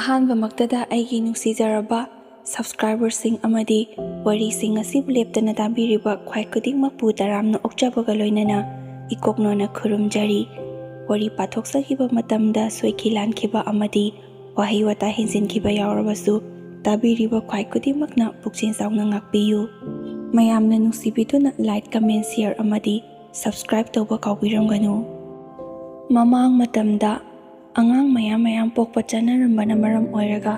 ꯑꯍꯥꯟꯕꯃꯛꯇꯗ ꯑꯩꯒꯤ ꯅꯨꯡꯁꯤꯖꯔꯕ ꯁꯕꯁꯀ꯭ꯔꯥꯏꯕꯔꯁꯤꯡ ꯑꯃꯗꯤ ꯋꯥꯔꯤꯁꯤꯡ ꯑꯁꯤꯕꯨ ꯂꯦꯞꯇꯅ ꯇꯥꯕꯤꯔꯤꯕ ꯈ꯭ꯋꯥꯏ ꯈꯨꯗꯤꯡꯃꯛꯄꯨ ꯇꯔꯥꯝꯅ ꯑꯣꯛꯆꯕꯒ ꯂꯣꯏꯅꯅ ꯏꯀꯣꯛꯅꯣꯅ ꯈꯨꯔꯨꯝꯖꯔꯤ꯫ ꯋꯥꯔꯤ ꯄꯥꯊꯣꯛꯆꯈꯤꯕ ꯃꯇꯝꯗ ꯁꯣꯏꯈꯤ ꯂꯥꯟꯈꯤꯕ ꯑꯃꯗꯤ ꯋꯥꯍꯩ ꯋꯥꯇꯥ ꯍꯦꯟꯖꯤꯟꯈꯤꯕ ꯌꯥꯎꯔꯕꯁꯨ ꯇꯥꯕꯤꯔꯤꯕ ꯈ꯭ꯋꯥꯏ ꯈꯨꯗꯤꯡꯃꯛꯅ ꯄꯨꯛꯆꯦꯜ ꯆꯥꯎꯅ ꯉꯥꯛꯄꯤꯌꯨ꯫ ꯃꯌꯥꯝꯅ ꯅꯨꯡꯁꯤꯕꯤꯗꯨꯅ ꯂꯥꯏꯛ, ꯀꯃꯦꯟ, ꯁꯤꯌꯔ ꯑꯃꯗꯤ ꯁꯕꯁꯀ꯭ꯔꯥꯏꯕ ꯇꯧꯕ ꯀꯥꯎꯕꯤꯔꯝꯒꯅꯨ꯫ ꯃꯃꯥꯡ ꯃꯇꯝꯗ ꯑꯉꯥꯡ ꯃꯌꯥꯝ ꯄꯣꯛꯄ ꯆꯠꯅꯔꯝꯕꯅ ꯃꯔꯝ ꯑꯣꯏꯔꯒ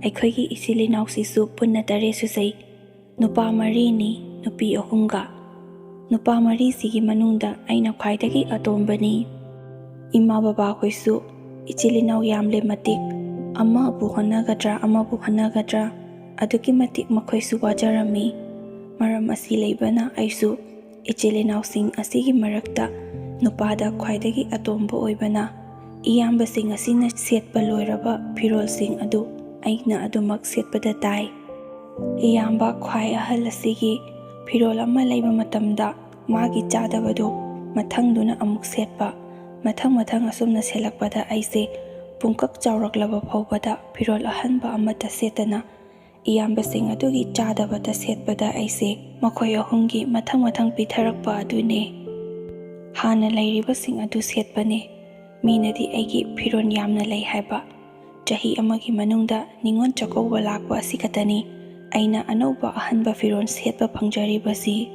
ꯑꯩꯈꯣꯏꯒꯤ ꯏꯆꯤꯜ ꯏꯅꯥꯎꯁꯤꯁꯨ ꯄꯨꯟꯅ 8 ꯁꯨꯖꯩ꯫ ꯅꯨꯄꯥ 4ꯅꯤ, ꯅꯨꯄꯤ 3ꯒ꯫ ꯅꯨꯄꯥ 4ꯁꯤꯒꯤ ꯃꯅꯨꯡꯗ ꯑꯩꯅ ꯈ꯭ꯋꯥꯏꯗꯒꯤ ꯑꯇꯣꯝꯕꯅꯤ꯫ ꯏꯃꯥ ꯕꯕꯥꯈꯣꯏꯁꯨ ꯏꯆꯤꯜ ꯏꯅꯥꯎ ꯌꯥꯝꯂꯦ ꯃꯇꯤꯛ, ꯑꯃꯕꯨ ꯍꯣꯠꯅꯒꯗ꯭ꯔꯥ ꯑꯗꯨꯛꯀꯤ ꯃꯇꯤꯛ ꯃꯈꯣꯏꯁꯨ ꯋꯥꯖꯔꯝꯃꯤ꯫ ꯃꯔꯝ ꯑꯁꯤ ꯂꯩꯕꯅ ꯑꯩꯁꯨ ꯏꯆꯤꯜ ꯏꯅꯥꯎꯁꯤꯡ ꯑꯁꯤꯒꯤ ꯃꯔꯛꯇ ꯅꯨꯄꯥꯗ ꯈ꯭ꯋꯥꯏꯗꯒꯤ ꯑꯇꯣꯝꯕ ꯑꯣꯏꯕꯅ ꯏꯌꯥꯝꯕꯁꯤꯡ ꯑꯁꯤꯅ ꯁꯦꯠꯄ ꯂꯣꯏꯔꯕ ꯐꯤꯔꯣꯜꯁꯤꯡ ꯑꯗꯨ ꯑꯩꯅ ꯑꯗꯨꯃꯛ ꯁꯦꯠꯄꯗ ꯇꯥꯏ꯫ ꯏꯌꯥꯝꯕ ꯈ꯭ꯋꯥꯏ ꯑꯍꯜ ꯑꯁꯤꯒꯤ ꯐꯤꯔꯣꯜ ꯑꯃ ꯂꯩꯕ ꯃꯇꯝꯗ ꯃꯥꯒꯤ ꯆꯥꯗꯕꯗꯨ ꯃꯊꯪꯗꯨꯅ ꯑꯃꯨꯛ ꯁꯦꯠꯄ, ꯃꯊꯪ ꯑꯁꯨꯝꯅ ꯁꯦꯠꯂꯛꯄꯗ ꯑꯩꯁꯦ ꯄꯨꯡꯀꯛ ꯆꯥꯎꯔꯛꯂꯕ ꯐꯥꯎꯕꯗ ꯐꯤꯔꯣꯜ ꯑꯍꯟꯕ ꯑꯃꯠꯇ ꯁꯦꯠꯇꯅ ꯏꯌꯥꯝꯕꯁꯤꯡ ꯑꯗꯨꯒꯤ ꯆꯥꯗꯕꯇ ꯁꯦꯠꯄꯗ ꯑꯩꯁꯦ ꯃꯈꯣꯏ 3ꯒꯤ ꯃꯊꯪ ꯄꯤꯊꯔꯛꯄ ꯑꯗꯨꯅꯦ꯫ ꯍꯥꯟꯅ ꯂꯩꯔꯤꯕꯁꯤꯡ ꯑꯗꯨ ꯁꯦꯠꯄꯅꯦ꯫ ꯃꯤꯅꯗꯤ ꯑꯩꯒꯤ ꯐꯤꯔꯣꯜ ꯌꯥꯝꯅ ꯂꯩ ꯍꯥꯏꯕ꯫ ꯆꯍꯤ ꯑꯃꯒꯤ ꯃꯅꯨꯡꯗ ꯅꯤꯉꯣꯜ ꯆꯥꯛꯀꯧꯕ ꯂꯥꯛꯄ ꯑꯁꯤ ꯈꯛꯇꯅꯤ ꯑꯩꯅ ꯑꯅꯧꯕ ꯑꯍꯟꯕ ꯐꯤꯔꯣꯜ ꯁꯦꯠꯄ ꯐꯪꯖꯔꯤꯕꯁꯤ꯫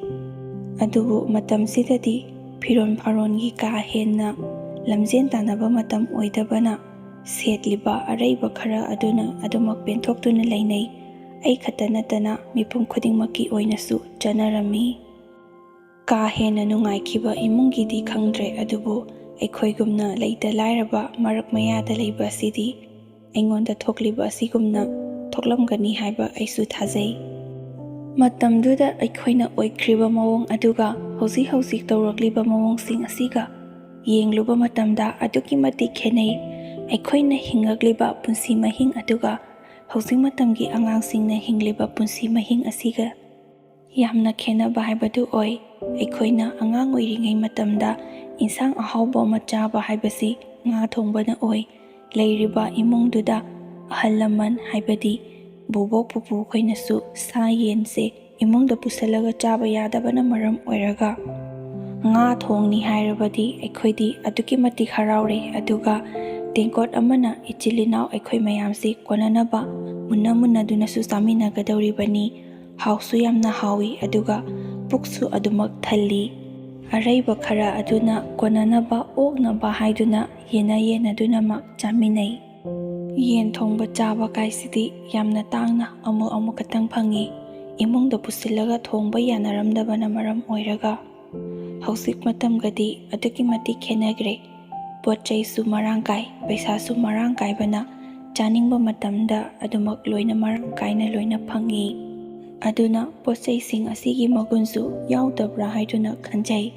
ꯑꯗꯨꯕꯨ ꯃꯇꯝꯁꯤꯗꯗꯤ ꯐꯤꯔꯣꯜ ꯐꯥꯔꯣꯜꯒꯤ ꯀꯥ ꯍꯦꯟꯅ ꯂꯝꯖꯦꯟ ꯇꯥꯟꯅꯕ ꯃꯇꯝ ꯑꯣꯏꯗꯕꯅ ꯁꯦꯠꯂꯤꯕ ꯑꯔꯩꯕ ꯈꯔ ꯑꯗꯨꯅ ꯑꯗꯨꯃꯛ ꯄꯦꯟꯊꯣꯛꯇꯨꯅ ꯂꯩꯅꯩ꯫ ꯑꯩ ꯈꯛꯇ ꯅꯠꯇꯅ ꯃꯤꯄꯨꯝ ꯈꯨꯗꯤꯡꯃꯛꯀꯤ ꯑꯣꯏꯅꯁꯨ ꯆꯠꯅꯔꯝꯃꯤ꯫ ꯀꯥ ꯍꯦꯟꯅ ꯅꯨꯡꯉꯥꯏꯈꯤꯕ ꯏꯃꯨꯡꯒꯤꯗꯤ ꯈꯪꯗ꯭ꯔꯦ, ꯑꯗꯨꯕꯨ ꯑꯩꯈꯣꯏꯒꯨꯝꯅ ꯂꯩꯇ ꯂꯥꯏꯔꯕ ꯃꯔꯛ ꯃꯌꯥꯗ ꯂꯩꯕ ꯑꯁꯤꯗꯤ ꯑꯩꯉꯣꯟꯗ ꯊꯣꯛꯂꯤꯕ ꯑꯁꯤꯒꯨꯝꯅ ꯊꯣꯛꯂꯝꯒꯅꯤ ꯍꯥꯏꯕ ꯑꯩꯁꯨ ꯊꯥꯖꯩ꯫ ꯃꯇꯝꯗꯨꯗ ꯑꯩꯈꯣꯏꯅ ꯑꯣꯏꯈ꯭ꯔꯤꯕ ꯃꯑꯣꯡ ꯑꯗꯨꯒ ꯍꯧꯖꯤꯛ ꯇꯧꯔꯛꯂꯤꯕ ꯃꯑꯣꯡꯁꯤꯡ ꯑꯁꯤꯒ ꯌꯦꯡꯂꯨꯕ ꯃꯇꯝꯗ ꯑꯗꯨꯛꯀꯤ ꯃꯇꯤꯛ ꯈꯦꯟꯅꯩ꯫ ꯑꯩꯈꯣꯏꯅ ꯍꯤꯡꯉꯛꯂꯤꯕ ꯄꯨꯟꯁꯤ ꯃꯍꯤꯡ ꯑꯗꯨꯒ ꯍꯧꯖꯤꯛ ꯃꯇꯝꯒꯤ ꯑꯉꯥꯡꯁꯤꯡꯅ ꯍꯤꯡꯂꯤꯕ ꯄꯨꯟꯁꯤ ꯃꯍꯤꯡ ꯑꯁꯤꯒ ꯌꯥꯝꯅ ꯈꯦꯟꯅꯕ ꯍꯥꯏꯕꯗꯨ ꯑꯣꯏ꯫ ꯑꯩꯈꯣꯏꯅ ꯑꯉꯥꯡ ꯑꯣꯏꯔꯤꯉꯩ ꯃꯇꯝꯗ ꯏꯟꯁꯥꯡ ꯑꯍꯥꯎꯕ ꯑꯃ ꯆꯥꯕ ꯍꯥꯏꯕꯁꯤ ꯉꯥ ꯊꯣꯡꯕꯅ ꯑꯣꯏ꯫ ꯂꯩꯔꯤꯕ ꯏꯃꯨꯡꯗꯨꯗ ꯑꯍꯜ ꯂꯃꯟ ꯍꯥꯏꯕꯗꯤ ꯕꯨꯕꯣꯛ ꯄꯨꯄꯨ ꯈꯣꯏꯅꯁꯨ ꯁꯥ ꯌꯦꯟꯁꯦ ꯏꯃꯨꯡꯗ ꯄꯨꯁꯜꯂꯒ ꯆꯥꯕ ꯌꯥꯗꯕꯅ ꯃꯔꯝ ꯑꯣꯏꯔꯒ ꯉꯥ ꯊꯣꯡꯅꯤ ꯍꯥꯏꯔꯕꯗꯤ ꯑꯩꯈꯣꯏꯗꯤ ꯑꯗꯨꯛꯀꯤ ꯃꯇꯤꯛ ꯍꯔꯥꯎꯔꯦ, ꯑꯗꯨꯒ ꯇꯦꯡꯀꯣꯠ ꯑꯃꯅ ꯏꯆꯤꯜ ꯏꯅꯥꯎ ꯑꯩꯈꯣꯏ ꯃꯌꯥꯝꯁꯤ ꯀꯣꯟꯅꯅꯕ ꯃꯨꯟꯅꯗꯨꯅꯁꯨ ꯆꯥꯃꯤꯟꯅꯒꯗꯧꯔꯤꯕꯅꯤ꯫ ꯍꯥꯎꯁꯨ ꯌꯥꯝꯅ ꯍꯥꯎꯏ, ꯑꯗꯨꯒ ꯄꯨꯛꯁꯨ ꯑꯗꯨꯃꯛ ꯊꯜꯂꯤ꯫ ꯑꯔꯩꯕ ꯈꯔ ꯑꯗꯨꯅ ꯀꯣꯟꯅꯅꯕ ꯑꯣꯛꯅꯕ ꯍꯥꯏꯗꯨꯅ ꯌꯦꯟꯅꯗꯨꯅꯃꯛ ꯆꯥꯃꯤꯟꯅꯩ꯫ ꯌꯦꯟ ꯊꯣꯡꯕ ꯆꯥꯕ ꯀꯥꯏꯁꯤꯗꯤ ꯌꯥꯝꯅ ꯇꯥꯡꯅ ꯑꯃꯨꯛ ꯈꯛꯇꯪ ꯐꯪꯏ꯫ ꯏꯃꯨꯡꯗ ꯄꯨꯁꯤꯜꯂꯒ ꯊꯣꯡꯕ ꯌꯥꯅꯔꯝꯗꯕꯅ ꯃꯔꯝ ꯑꯣꯏꯔꯒ ꯍꯧꯖꯤꯛ ꯃꯇꯝꯒꯗꯤ ꯑꯗꯨꯛꯀꯤ ꯃꯇꯤꯛ ꯈꯦꯟꯅꯈ꯭ꯔꯦ꯫ ꯄꯣꯠ ꯆꯩꯁꯨ ꯃꯔꯥꯡ ꯀꯥꯏ, ꯄꯩꯁꯥꯁꯨ ꯃꯔꯥꯡ ꯀꯥꯏꯕꯅ ꯆꯥꯅꯤꯡꯕ ꯃꯇꯝꯗ ꯑꯗꯨꯃꯛ ꯂꯣꯏꯅ ꯃꯔꯥꯡ ꯀꯥꯏꯅ ꯂꯣꯏꯅ ꯐꯪꯏ꯫ ꯑꯗꯨꯅ ꯄꯣꯠ ꯆꯩꯁꯤꯡ ꯑꯁꯤꯒꯤ ꯃꯒꯨꯟꯁꯨ ꯌꯥꯎꯗꯕ꯭ꯔꯥ ꯍꯥꯏꯗꯨꯅ ꯈꯟꯖꯩ꯫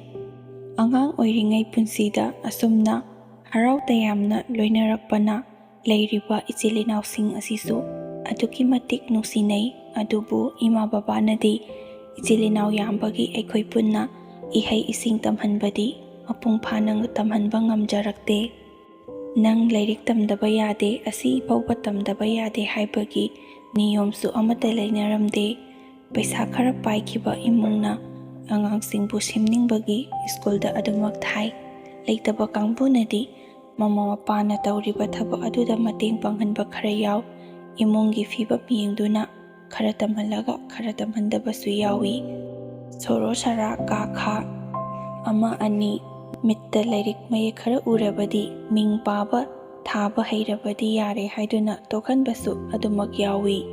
ꯑꯉꯥꯡ ꯑꯣꯏꯔꯤꯉꯩ ꯄꯨꯟꯁꯤꯗ ꯑꯁꯨꯝꯅ ꯍꯔꯥꯎ ꯇꯌꯥꯝꯅ ꯂꯣꯏꯅꯔꯛꯄꯅ ꯂꯩꯔꯤꯕ ꯏꯆꯤꯜ ꯏꯅꯥꯎꯁꯤꯡ ꯑꯁꯤꯁꯨ ꯑꯗꯨꯛꯀꯤ ꯃꯇꯤꯛ ꯅꯨꯡꯁꯤꯅꯩ꯫ ꯑꯗꯨꯕꯨ ꯏꯃꯥ ꯕꯕꯥꯅꯗꯤ ꯏꯆꯤꯜ ꯏꯅꯥꯎ ꯌꯥꯝꯕꯒꯤ ꯑꯩꯈꯣꯏ ꯄꯨꯟꯅ ꯏꯍꯩ ꯏꯁꯤꯡ ꯇꯝꯍꯟꯕꯗꯤ ꯃꯄꯨꯡ ꯐꯥꯅ ꯇꯝꯍꯟꯕ ꯉꯝꯖꯔꯛꯇꯦ꯫ ꯅꯪ ꯂꯥꯏꯔꯤꯛ ꯇꯝꯗꯕ ꯌꯥꯗꯦ, ꯑꯁꯤ ꯐꯥꯎꯕ ꯇꯝꯗꯕ ꯌꯥꯗꯦ ꯍꯥꯏꯕꯒꯤ ꯅꯤꯌꯣꯝꯁꯨ ꯑꯃꯠꯇ ꯂꯩꯅꯔꯝꯗꯦ꯫ ꯄꯩꯁꯥꯈꯔ パꯏꯈꯤꯕ ꯏꯃꯨꯡꯅ ꯑꯉꯥꯡꯁꯤꯡꯕꯨ ꯁꯦꯝꯅꯤꯡꯕꯒꯤ ꯁ꯭ꯀꯨꯜꯗ ꯑꯗꯨꯃꯛ ꯊꯥꯏ꯫ ꯂꯩꯇꯕ ꯀꯥꯡꯕꯨꯅꯗꯤ ꯃꯃꯥ ꯃꯄꯥꯅ ꯇꯧꯔꯤꯕ ꯊꯕꯛ ꯑꯗꯨꯗ ꯃꯇꯦꯡ ꯄꯥꯡꯍꯟꯕ ꯈꯔ ꯌꯥꯎ꯫ ꯏꯃꯨꯡꯒꯤ ꯐꯤꯕꯝ ꯌꯦꯡꯗꯨꯅ ꯈꯔ ꯇꯝꯍꯜꯂꯒ ꯈꯔ ꯇꯝꯍꯟꯗꯕꯁꯨ ꯌꯥꯎꯏ꯫ ꯁꯣꯔꯣ ꯁꯥꯔꯥ ꯀꯥ ꯈꯥ 1, 2 ꯃꯤꯠꯇ ꯂꯥꯏꯔꯤꯛ ꯃꯌꯦꯛ ꯈꯔ ꯎꯔꯕꯗꯤ, ꯃꯤꯡ ꯄꯥꯕ ꯊꯥꯕ ꯍꯩꯔꯕꯗꯤ ꯌꯥꯔꯦ ꯍꯥꯏꯗꯨꯅ ꯇꯣꯛꯍꯟꯕꯁꯨ ꯑꯗꯨꯃꯛ ꯌꯥꯎꯏ꯫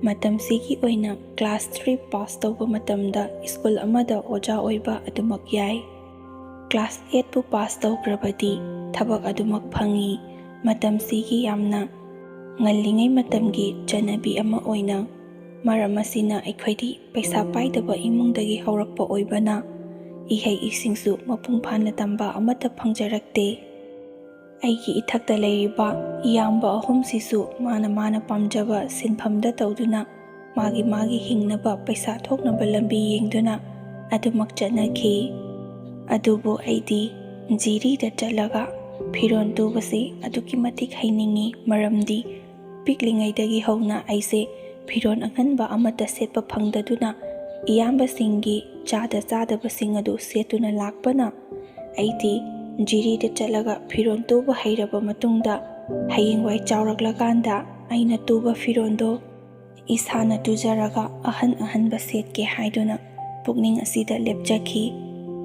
ꯃꯇꯝꯁꯤꯒꯤ ꯑꯣꯏꯅ ꯀ꯭ꯂꯥꯁ 3 ꯄꯥꯁ ꯇꯧꯕ ꯃꯇꯝꯗ ꯁ꯭ꯀꯨꯜ ꯑꯃꯗ ꯑꯣꯖꯥ ꯑꯣꯏꯕ ꯑꯗꯨꯃꯛ ꯌꯥꯏ꯫ ꯀ꯭ꯂꯥꯁ 8ꯄꯨ ꯄꯥꯁ ꯇꯧꯈ꯭ꯔꯕꯗꯤ ꯊꯕꯛ ꯑꯗꯨꯃꯛ ꯐꯪꯏ꯫ ꯃꯇꯝꯁꯤꯒꯤ ꯌꯥꯝꯅ ꯉꯜꯂꯤꯉꯩ ꯃꯇꯝꯒꯤ ꯆꯠꯅꯕꯤ ꯑꯃ ꯑꯣꯏꯅ ꯃꯔꯝ ꯑꯁꯤꯅ ꯑꯩꯈꯣꯏꯗꯤ ꯄꯩꯁꯥ ꯄꯥꯏꯗꯕ ꯏꯃꯨꯡꯗꯒꯤ ꯍꯧꯔꯛꯄ ꯑꯣꯏꯕꯅ ꯏꯍꯩ ꯏꯁꯤꯡꯁꯨ ꯃꯄꯨꯡ ꯐꯥꯅ ꯇꯝꯕ ꯑꯃꯠꯇ ꯐꯪꯖꯔꯛꯇꯦ꯫ ꯑꯩꯒꯤ ꯏꯊꯛꯇ ꯂꯩꯔꯤꯕ ꯏꯌꯥꯝꯕ 3 ꯃꯥꯅ ꯄꯥꯝꯖꯕ ꯁꯤꯟꯐꯝꯗ ꯇꯧꯗꯨꯅ ꯃꯥꯒꯤ ꯍꯤꯡꯅꯕ ꯄꯩꯁా ꯊꯣꯛꯅꯕ ꯂꯝꯕꯤ ꯌꯦꯡꯗꯨꯅ ꯑꯗꯨꯃꯛ ꯆꯠꯅꯈꯤ꯫ ꯑꯗꯨꯕꯨ ꯑꯩꯗꯤ ꯖꯤꯔꯤꯗ ꯆꯠꯂꯒ ꯐꯤꯔꯣꯜ ꯇꯨꯕꯁꯤ ꯑꯗꯨꯛꯀꯤ ꯃꯇꯤꯛ ꯍꯩꯅꯤꯡꯏ, ꯃꯔꯝꯗꯤ ꯄꯤꯛꯂꯤꯉꯩꯗꯒꯤ ꯍꯧꯅ ꯑꯩꯁꯦ ꯐꯤꯔꯣꯜ ꯑꯉꯟꯕ ꯑꯃꯠꯇ ꯁꯦꯠꯄ ꯐꯪꯗꯗꯨꯅ ꯏꯌꯥꯝꯕꯁꯤꯡꯒꯤ ꯆꯥꯗꯕꯁꯤꯡ ꯑꯗꯨ ꯁꯦꯠꯇꯨꯅ ꯂꯥꯛꯄꯅ ꯑꯩꯗꯤ ꯖꯤꯔꯤꯗ ꯆꯠꯂꯒ ꯐꯤꯔꯣꯜ ꯇꯨꯕ ꯍꯩꯔꯕ ꯃꯇꯨꯡꯗ ꯍꯌꯦꯡꯋꯥꯏ ꯆꯥꯎꯔꯛꯂꯀꯥꯟꯗ ꯑꯩꯅ ꯇꯨꯕ ꯐꯤꯔꯣꯜꯗꯣ ꯏꯁꯥꯅ ꯇꯨꯖꯔꯒ ꯑꯍꯟꯕ ꯁꯦꯠꯀꯦ ꯍꯥꯏꯗꯨꯅ ꯄꯨꯛꯅꯤꯡ ꯑꯁꯤꯗ ꯂꯦꯞꯆꯈꯤ꯫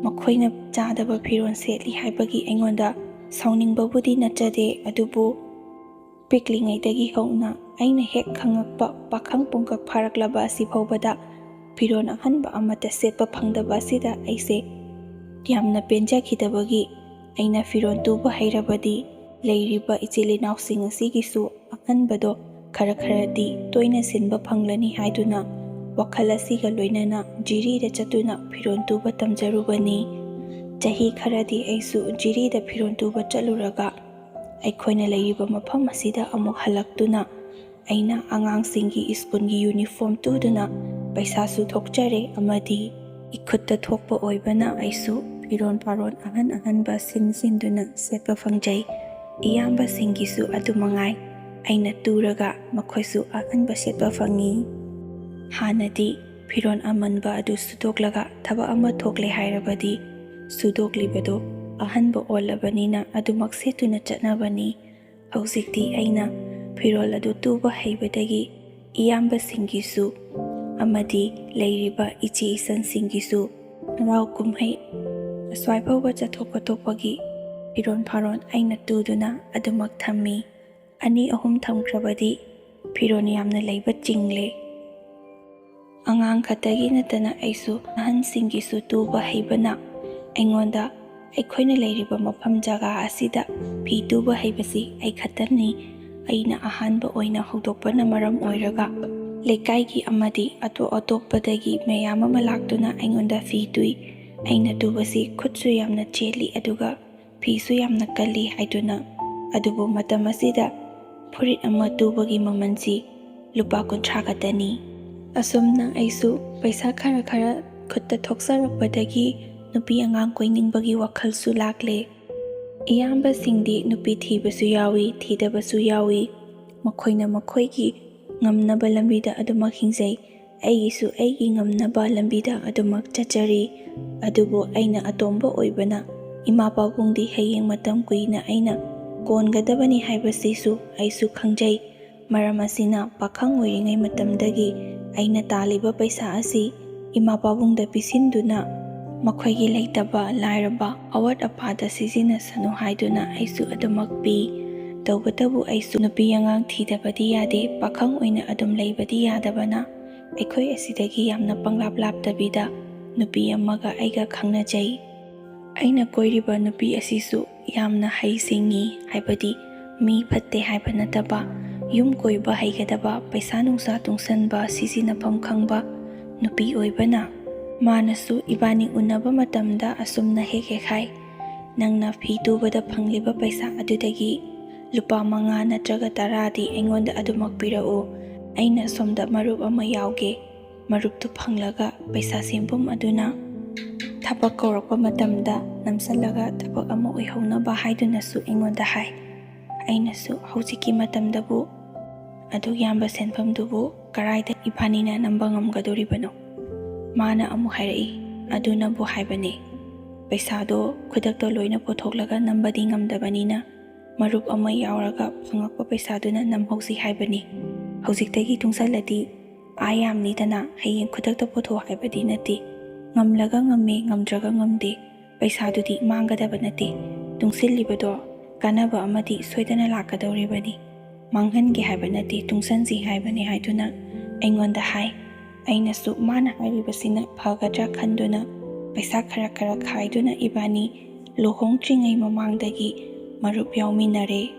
ꯃꯈꯣꯏꯅ ꯆꯥꯗꯕ ꯐꯤꯔꯣꯜ ꯁꯦꯠꯂꯤ ꯍꯥꯏꯕꯒꯤ ꯑꯩꯉꯣꯟꯗ ꯁꯥꯎꯅꯤꯡꯕꯕꯨꯗꯤ ꯅꯠꯆꯗꯦ, ꯑꯗꯨꯕꯨ ꯄꯤꯛꯂꯤꯉꯩꯗꯒꯤ ꯍꯧꯅ ꯑꯩꯅ ꯍꯦꯛ ꯈꯪꯉꯛꯄ ꯄꯥꯈꯪ ꯄꯨꯡꯀꯛ ꯐꯥꯔꯛꯂꯕ ꯑꯁꯤ ꯐꯥꯎꯕꯗ ꯐꯤꯔꯣꯜ ꯑꯍꯟꯕ ꯑꯃꯠꯇ ꯁꯦꯠꯄ ꯐꯪꯗꯕ ꯑꯁꯤꯗ ꯑꯩꯁꯦ ꯌꯥꯝꯅ ꯄꯦꯟꯖꯈꯤꯗꯕꯒꯤ ꯑꯩꯅ ꯐꯤꯔꯣꯜ ꯇꯨꯕ ꯍꯩꯔꯕꯗꯤ ꯂꯩꯔꯤꯕ ꯏꯆꯤꯜ ꯏꯅꯥꯎꯁꯤꯡ ꯑꯁꯤꯒꯤꯁꯨ ꯑꯍꯟꯕꯗꯣ ꯈꯔꯗꯤ ꯇꯣꯏꯅ ꯁꯤꯟꯕ ꯐꯪꯂꯅꯤ ꯍꯥꯏꯗꯨꯅ ꯋꯥꯈꯜ ꯑꯁꯤꯒ ꯂꯣꯏꯅꯅ ꯖꯤꯔꯤꯗ ꯆꯠꯇꯨꯅ ꯐꯤꯔꯣꯜ ꯇꯨꯕ ꯇꯝꯖꯔꯨꯕꯅꯤ꯫ ꯆꯍꯤ ꯈꯔꯗꯤ ꯑꯩꯁꯨ ꯖꯤꯔꯤꯗ ꯐꯤꯔꯣꯜ ꯇꯨꯕ ꯆꯠꯂꯨꯔꯒ ꯑꯩꯈꯣꯏꯅ ꯂꯩꯔꯤꯕ ꯃꯐꯝ ꯑꯁꯤꯗ ꯑꯃꯨꯛ ꯍꯜꯂꯛꯇꯨꯅ ꯑꯩꯅ ꯑꯉꯥꯡꯁꯤꯡꯒꯤ ꯁ꯭ꯀꯨꯜꯒꯤ ꯌꯨꯅꯤꯐꯣꯔꯝ ꯇꯨꯗꯨꯅ ꯄꯩꯁꯥꯁꯨ ꯊꯣꯛꯆꯔꯦ, ꯑꯃꯗꯤ ꯏꯈꯨꯠꯇ ꯊꯣꯛꯄ ꯑꯣꯏꯕꯅ ꯑꯩꯁꯨ ꯐꯤꯔꯣꯜ ꯐꯥꯔꯣꯜ ꯑꯍꯟꯕ ꯁꯤꯟꯗꯨꯅ ꯁꯦꯠꯄ ꯐꯪꯖꯩ꯫ ꯏꯌꯥꯝꯕꯁꯤꯡꯒꯤꯁꯨ ꯑꯗꯨꯃꯉꯥꯏ, ꯑꯩꯅ ꯇꯨꯔꯒ ꯃꯈꯣꯏꯁꯨ ꯑꯍꯟꯕ ꯁꯦꯠꯄ ꯐꯪꯏ꯫ ꯍꯥꯟꯅꯗꯤ ꯐꯤꯔꯣꯜ ꯑꯃꯟꯕ ꯑꯗꯨ ꯁꯨꯗꯣꯛꯂꯒ ꯊꯕꯛ ꯑꯃ ꯊꯣꯛꯂꯦ ꯍꯥꯏꯔꯕꯗꯤ ꯁꯨꯗꯣꯛꯂꯤꯕꯗꯣ ꯑꯍꯟꯕ ꯑꯣꯜꯂꯕꯅꯤꯅ ꯑꯗꯨꯃꯛ ꯁꯦꯠꯇꯨꯅ ꯆꯠꯅꯕꯅꯤ꯫ ꯍꯧꯖꯤꯛꯇꯤ ꯑꯩꯅ ꯐꯤꯔꯣꯜ ꯑꯗꯨ ꯇꯨꯕ ꯍꯩꯕꯗꯒꯤ ꯏꯌꯥꯝꯕꯁꯤꯡꯒꯤꯁꯨ ꯑꯃꯗꯤ ꯂꯩꯔꯤꯕ ꯏꯆꯦ ꯏꯆꯟꯁꯤꯡꯒꯤꯁꯨ ꯍꯔꯥꯎ ꯀꯨꯝꯍꯩ ꯑꯁ꯭ꯋꯥꯏ ꯐꯥꯎꯕ ꯆꯠꯊꯣꯛ ꯈꯣꯠꯇꯣꯛꯄꯒꯤ ꯐꯤꯔꯣꯜ ꯐꯥꯔꯣꯜ ꯑꯩꯅ ꯇꯨꯗꯨꯅ ꯑꯗꯨꯃꯛ ꯊꯝꯃꯤ꯫ 2-3 ꯊꯝꯈ꯭ꯔꯕꯗꯤ ꯐꯤꯔꯣꯜ ꯌꯥꯝꯅ ꯂꯩꯕ ꯆꯤꯡꯂꯦ꯫ ꯑꯉꯥꯡ ꯈꯛꯇꯒꯤ ꯅꯠꯇꯅ ꯑꯩꯁꯨ ꯑꯍꯟꯁꯤꯡꯒꯤꯁꯨ ꯇꯨꯕ ꯍꯩꯕꯅ ꯑꯩꯉꯣꯟꯗ ꯑꯩꯈꯣꯏꯅ ꯂꯩꯔꯤꯕꯃꯐꯝ ꯖꯒꯥ ꯑꯁꯤꯗ ꯐꯤ ꯇꯨꯕ ꯍꯩꯕꯁꯤ ꯑꯩ ꯈꯛꯇꯅꯤ꯫ ꯑꯩꯅ ꯑꯍꯥꯟꯕ ꯑꯣꯏꯅ ꯍꯧꯗꯣꯛꯄꯅ ꯃꯔꯝ ꯑꯣꯏꯔꯒ ꯂꯩꯀꯥꯏꯒꯤ ꯑꯃꯗꯤ ꯑꯇꯣꯞꯄꯗꯒꯤ ꯃꯌꯥꯝ ꯑꯃ ꯂꯥꯛꯇꯨꯅ ꯑꯩꯉꯣꯟꯗ ꯐꯤ ꯇꯨꯏ꯫ ꯑꯩꯅ ꯇꯨꯕꯁꯤ ꯈꯨꯠꯁꯨ ꯌꯥꯝꯅ ꯆꯦꯠꯂꯤ ꯑꯗꯨꯒ ꯐꯤꯁꯨ ꯌꯥꯝꯅ ꯀꯜꯂꯤ ꯍꯥꯏꯗꯨꯅ, ꯑꯗꯨꯕꯨ ꯃꯇꯝ ꯑꯁꯤꯗ ꯐꯨꯔꯤꯠ ꯑꯃ ꯇꯨꯕꯒꯤ ꯃꯃꯜꯁꯤ ꯂꯨꯄꯥ 50 ꯈꯛꯇꯅꯤ꯫ ꯑꯁꯨꯝꯅ ꯑꯩꯁꯨ ꯄꯩꯁꯥ ꯈꯔ ꯈꯨꯠꯇ ꯊꯣꯛꯆꯔꯛꯄꯗꯒꯤ ꯅꯨꯄꯤ ꯑꯉꯥꯡ ꯀꯣꯏꯅꯤꯡꯕꯒꯤ ꯋꯥꯈꯜꯁꯨ ꯂꯥꯛꯂꯦ꯫ ꯏꯌꯥꯝꯕꯁꯤꯡꯗꯤ ꯅꯨꯄꯤ ꯊꯤꯕꯁꯨ ꯌꯥꯎꯏ, ꯊꯤꯗꯕꯁꯨ ꯌꯥꯎꯏ꯫ ꯃꯈꯣꯏꯅ ꯃꯈꯣꯏꯒꯤ ꯉꯝꯅꯕ ꯂꯝꯕꯤꯗ ꯑꯗꯨꯃꯛ ꯍꯤꯡꯖꯩ, ꯑꯩꯒꯤꯁꯨ ꯑꯩꯒꯤ ꯉꯝꯅꯕ ꯂꯝꯕꯤꯗ ꯑꯗꯨꯃꯛ ꯆꯠꯆꯔꯤ꯫ ꯑꯗꯨꯕꯨ ꯑꯩꯅ ꯑꯇꯣꯝꯕ ꯑꯣꯏꯕꯅ ꯏꯃꯥ ꯄꯥꯕꯨꯡꯗꯤ ꯍꯌꯦꯡ ꯃꯇꯝ ꯀꯨꯏꯅ ꯑꯩꯅ ꯀꯣꯟꯒꯗꯕꯅꯤ ꯍꯥꯏꯕꯁꯤꯁꯨ ꯑꯩꯁꯨ ꯈꯪꯖꯩ꯫ ꯃꯔꯝ ꯑꯁꯤꯅ ꯄꯥꯈꯪ ꯑꯣꯏꯔꯤꯉꯩ ꯃꯇꯝꯗꯒꯤ ꯑꯩꯅ ꯇꯥꯜꯂꯤꯕ ꯄꯩꯁꯥ ꯑꯁꯤ ꯏꯃꯥ ꯄꯥꯕꯨꯡꯗ ꯄꯤꯁꯤꯟꯗꯨꯅ ꯃꯈꯣꯏꯒꯤ ꯂꯩꯇꯕ ꯂꯥꯏꯔꯕ ꯑꯋꯥꯠ ꯑꯄꯥꯗ ꯁꯤꯖꯤꯟꯅꯁꯅꯨ ꯍꯥꯏꯗꯨꯅ ꯑꯩꯁꯨ ꯑꯗꯨꯃꯛ ꯄꯤ꯫ ꯇꯧꯕꯇꯕꯨ ꯑꯩꯁꯨ ꯅꯨꯄꯤ ꯑꯉꯥꯡ ꯊꯤꯗꯕꯗꯤ ꯌꯥꯗꯦ, ꯄꯥꯈꯪ ꯑꯣꯏꯅ ꯑꯗꯨꯝ ꯂꯩꯕꯗꯤ ꯌꯥꯗꯕꯅ ꯑꯩꯈꯣꯏ ꯑꯁꯤꯗꯒꯤ ꯌꯥꯝꯅ ꯄꯪꯂꯥꯞꯇꯕꯤꯗ ꯅꯨꯄꯤ ꯑꯃꯒ ꯑꯩꯒ ꯈꯪꯅꯖꯩ꯫ ꯑꯩꯅ ꯀꯣꯏꯔꯤꯕ ꯅꯨꯄꯤ ꯑꯁꯤꯁꯨ ꯌꯥꯝꯅ ꯍꯩ-ꯁꯤꯡꯉꯤ, ꯍꯥꯏꯕꯗꯤ ꯃꯤ ꯐꯠꯇꯦ ꯍꯥꯏꯕ ꯅꯠꯇꯕ ꯌꯨꯝ ꯀꯣꯏꯕ ꯍꯩꯒꯗꯕ, ꯄꯩꯁా ꯅꯨꯡꯁా ꯇꯨꯡꯁꯟꯕ, ꯁꯤꯖꯤꯟꯅꯐꯝ ꯈꯪꯕ ꯅꯨꯄꯤ ꯑꯣꯏꯕꯅ ꯃꯥꯅꯁꯨ ꯏꯕꯥꯅꯤ ꯎꯅꯕ ꯃꯇꯝꯗ ꯑꯁꯨꯝꯅ ꯍꯦꯛ ꯍꯥꯏ, "ꯅꯪꯅ ꯐꯤ ꯇꯨꯕꯗ ꯐꯪꯂꯤꯕ ꯄꯩꯁꯥ ꯑꯗꯨꯗꯒꯤ ꯂꯨꯄꯥ 5 ꯅꯠꯇ꯭ꯔꯒ 10ꯗꯤ ꯑꯩꯉꯣꯟꯗ ꯑꯗꯨꯃꯛ ꯄꯤꯔꯛꯎ, ꯑꯩꯅ ꯁꯣꯝꯗ ꯃꯔꯨꯞ ꯑꯃ ꯌꯥꯎꯒꯦ꯫ ꯃꯔꯨꯞꯇꯨ ꯐꯪꯂꯒ ꯄꯩꯁꯥ ꯁꯦꯟꯕꯨꯝ ꯑꯗꯨꯅ ꯊꯕꯛ ꯀꯧꯔꯛꯄ ꯃꯇꯝꯗ ꯅꯝꯁꯜꯂꯒ ꯊꯕꯛ ꯑꯃ ꯑꯣꯏꯍꯧꯅꯕ" ꯍꯥꯏꯗꯨꯅꯁꯨ ꯑꯩꯉꯣꯟꯗ ꯍꯥꯏ꯫ ꯑꯩꯅꯁꯨ ꯍꯧꯖꯤꯛꯀꯤ ꯃꯇꯝꯗꯕꯨ ꯑꯗꯨꯛ ꯌꯥꯝꯕ ꯁꯦꯟꯐꯝꯗꯨꯕꯨ ꯀꯔꯥꯏꯗ ꯏꯕꯥꯅꯤꯅ ꯅꯝꯕ ꯉꯝꯒꯗꯣꯔꯤꯕꯅꯣ? ꯃꯥꯅ ꯑꯃꯨꯛ ꯍꯥꯏꯔꯛꯏ, "ꯑꯗꯨꯅꯕꯨ ꯍꯥꯏꯕꯅꯦ, ꯄꯩꯁꯥꯗꯣ ꯈꯨꯗꯛꯇ ꯂꯣꯏꯅ ꯄꯨꯊꯣꯛꯂꯒ ꯅꯝꯕꯗꯤ ꯉꯝꯗꯕꯅꯤꯅ ꯃꯔꯨꯞ ꯑꯃ ꯌꯥꯎꯔꯒ ꯐꯪꯉꯛꯄ ꯄꯩꯁꯥꯗꯨꯅ ꯅꯝꯍꯧꯁꯤ ꯍꯥꯏꯕꯅꯤ꯫ ꯍꯧꯖꯤꯛꯇꯒꯤ ꯇꯨꯡꯁꯜꯂꯗꯤ ꯌꯥꯝꯅꯤꯗꯅ, ꯍꯌꯦꯡ ꯈꯨꯗꯛꯇ ꯄꯨꯊꯣꯛ ꯍꯥꯏꯕꯗꯤ ꯅꯠꯇꯦ꯫ ꯉꯝꯂꯒ ꯉꯝꯃꯦ, ꯉꯝꯗ꯭ꯔꯒ ꯉꯝꯗꯦ, ꯄꯩꯁꯥꯗꯨꯗꯤ ꯃꯥꯡꯒꯗꯕ ꯅꯠꯇꯦ, ꯇꯨꯡꯁꯤꯜꯂꯤꯕꯗꯣ ꯀꯥꯟꯅꯕ ꯑꯃꯗꯤ ꯁꯣꯏꯗꯅ ꯂꯥꯛꯀꯗꯧꯔꯤꯕꯅꯤ, ꯃꯥꯡꯍꯟꯒꯦ ꯍꯥꯏꯕ ꯅꯠꯇꯦ, ꯇꯨꯡꯁꯟꯁꯤ ꯍꯥꯏꯕꯅꯤ" ꯍꯥꯏꯗꯨꯅ ꯑꯩꯉꯣꯟꯗ ꯍꯥꯏ꯫ ꯑꯩꯅꯁꯨ ꯃꯥꯅ ꯍꯥꯏꯔꯤꯕꯁꯤꯅ ꯐꯒꯗ꯭ꯔꯥ ꯈꯟꯗꯨꯅ ꯄꯩꯁా ꯈꯔ ꯈꯥꯏꯗꯨꯅ ꯏꯕꯥꯅꯤ ꯂꯨꯍꯣꯡꯗ꯭ꯔꯤꯉꯩ ꯃꯃꯥꯡꯗꯒꯤ ꯃꯔꯨꯞ ꯌꯥꯎꯃꯤꯟꯅꯔꯦ꯫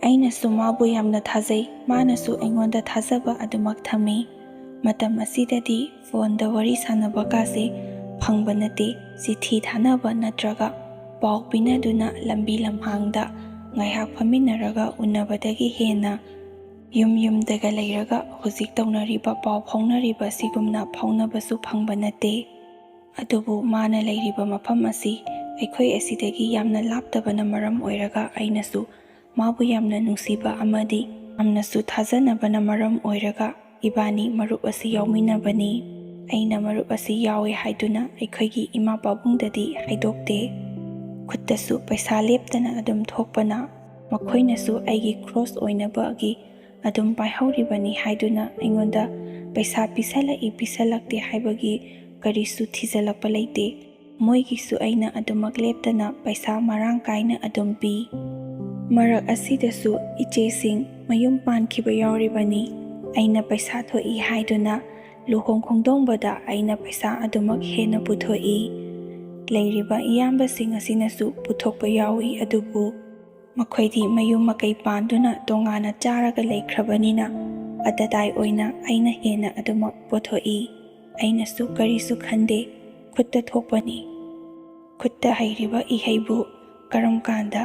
ꯑꯩꯅꯁꯨ ꯃꯥꯕꯨ ꯌꯥꯝꯅ ꯊꯥꯖꯩ, ꯃꯥꯅꯁꯨ ꯑꯩꯉꯣꯟꯗ ꯊꯥꯖꯕ ꯑꯗꯨꯃꯛ ꯊꯝꯃꯤ꯫ ꯃꯇꯝ ꯑꯁꯤꯗꯗꯤ ꯐꯣꯟꯗ ꯋꯥꯔꯤ ꯁꯥꯟꯅꯕ ꯀꯥꯁꯦ ꯐꯪꯕ ꯅꯠꯇꯦ, ꯆꯤꯊꯤ ꯊꯥꯅꯕ ꯅꯠꯇ꯭ꯔꯒ ꯄꯥꯎ ꯄꯤꯅꯗꯨꯅ ꯂꯝꯕꯤ ꯂꯝꯍꯥꯡꯗ ꯉꯥꯏꯍꯥꯛ ꯐꯝꯃꯤꯟꯅꯔꯒ ꯎꯅꯕꯗꯒꯤ ꯍꯦꯟꯅ ꯌꯨꯝꯗꯒ ꯂꯩꯔꯒ ꯍꯧꯖꯤꯛ ꯇꯧꯅꯔꯤꯕ ꯄꯥꯎ ꯐꯥꯎꯅꯔꯤꯕ ꯑꯁꯤꯒꯨꯝꯅ ꯐꯥꯎꯅꯕꯁꯨ ꯐꯪꯕ ꯅꯠꯇꯦ꯫ ꯑꯗꯨꯕꯨ ꯃꯥꯅ ꯂꯩꯔꯤꯕ ꯃꯐꯝ ꯑꯁꯤ ꯑꯩꯈꯣꯏ ꯑꯁꯤꯗꯒꯤ ꯌꯥꯝꯅ ꯂꯥꯞꯇꯕꯅ ꯃꯔꯝ ꯑꯣꯏꯔꯒ ꯑꯩꯅꯁꯨ ꯃꯥꯕꯨ ꯌꯥꯝꯅ ꯅꯨꯡꯁꯤꯕ ꯑꯃꯗꯤ ꯌꯥꯝꯅꯁꯨ ꯊꯥꯖꯅꯕꯅ ꯃꯔꯝ ꯑꯣꯏꯔꯒ ꯏꯕꯥꯅꯤ ꯃꯔꯨꯞ ꯑꯁꯤ ꯌꯥꯎꯃꯤꯟꯅꯕꯅꯤ꯫ ꯑꯩꯅ ꯃꯔꯨꯞ ꯑꯁꯤ ꯌꯥꯎꯏ ꯍꯥꯏꯗꯨꯅ ꯑꯩꯈꯣꯏꯒꯤ ꯏꯃꯥ ꯄꯥꯕꯨꯡꯗꯗꯤ ꯍꯥꯏꯗꯣꯛꯇꯦ꯫ ꯈꯨꯠꯇꯁꯨ ꯄꯩꯁꯥ ꯂꯦꯞꯇꯅ ꯑꯗꯨꯝ ꯊꯣꯛꯄꯅ ꯃꯈꯣꯏꯅꯁꯨ ꯑꯩꯒꯤ ꯈ꯭ꯔꯣꯁ ꯑꯣꯏꯅꯕꯒꯤ ꯑꯗꯨꯝ ꯄꯥꯏꯍꯧꯔꯤꯕꯅꯤ ꯍꯥꯏꯗꯨꯅ ꯑꯩꯉꯣꯟꯗ ꯄꯩꯁꯥ ꯄꯤꯁꯜꯂꯛꯏ ꯄꯤꯁꯜꯂꯛꯇꯦ ꯍꯥꯏꯕꯒꯤ ꯀꯔꯤꯁꯨ ꯊꯤꯖꯜꯂꯛꯄ ꯂꯩꯇꯦ꯫ ꯃꯣꯏꯒꯤꯁꯨ ꯑꯩꯅ ꯑꯗꯨꯃꯛ ꯂꯦꯞꯇꯅ ꯄꯩꯁꯥ ꯃꯔꯥꯡ ꯀꯥꯏꯅ ꯑꯗꯨꯝ ꯄꯤ꯫ ꯃꯔꯛ ꯑꯁꯤꯗꯁꯨ ꯏꯆꯦꯁꯤꯡ ꯃꯌꯨꯝ ꯄꯥꯟꯈꯤꯕ ꯌꯥꯎꯔꯤꯕꯅꯤ꯫ ꯑꯩꯅ ꯄꯩꯁꯥ ꯊꯣꯛꯏ ꯍꯥꯏꯗꯨꯅ ꯂꯨꯍꯣꯡ ꯈꯣꯡꯗꯣꯡꯕꯗ ꯑꯩꯅ ꯄꯩꯁꯥ ꯑꯗꯨꯃꯛ ꯍꯦꯟꯅ ꯄꯨꯊꯣꯛꯏ꯫ ꯂꯩꯔꯤꯕ ꯏꯌꯥꯝꯕꯁꯤꯡ ꯑꯁꯤꯅꯁꯨ ꯄꯨꯊꯣꯛꯄ ꯌꯥꯎꯏ, ꯑꯗꯨꯕꯨ ꯃꯈꯣꯏꯗꯤ ꯃꯌꯨꯝ ꯃꯀꯩ ꯄꯥꯟꯗꯨꯅ ꯇꯣꯉꯥꯟꯅ ꯆꯥꯔꯒ ꯂꯩꯈ꯭ꯔꯕꯅꯤꯅ ꯑꯇꯗꯥꯏ ꯑꯣꯏꯅ ꯑꯩꯅ ꯍꯦꯟꯅ ꯑꯗꯨꯃꯛ ꯄꯨꯊꯣꯛꯏ꯫ ꯑꯩꯅꯁꯨ ꯀꯔꯤꯁꯨ ꯈꯟꯗꯦ, ꯈꯨꯠꯇ ꯊꯣꯛꯄꯅꯤ꯫ ꯈꯨꯠꯇ ꯍꯩꯔꯤꯕ ꯏꯍꯩꯕꯨ ꯀꯔꯝ ꯀꯥꯟꯗ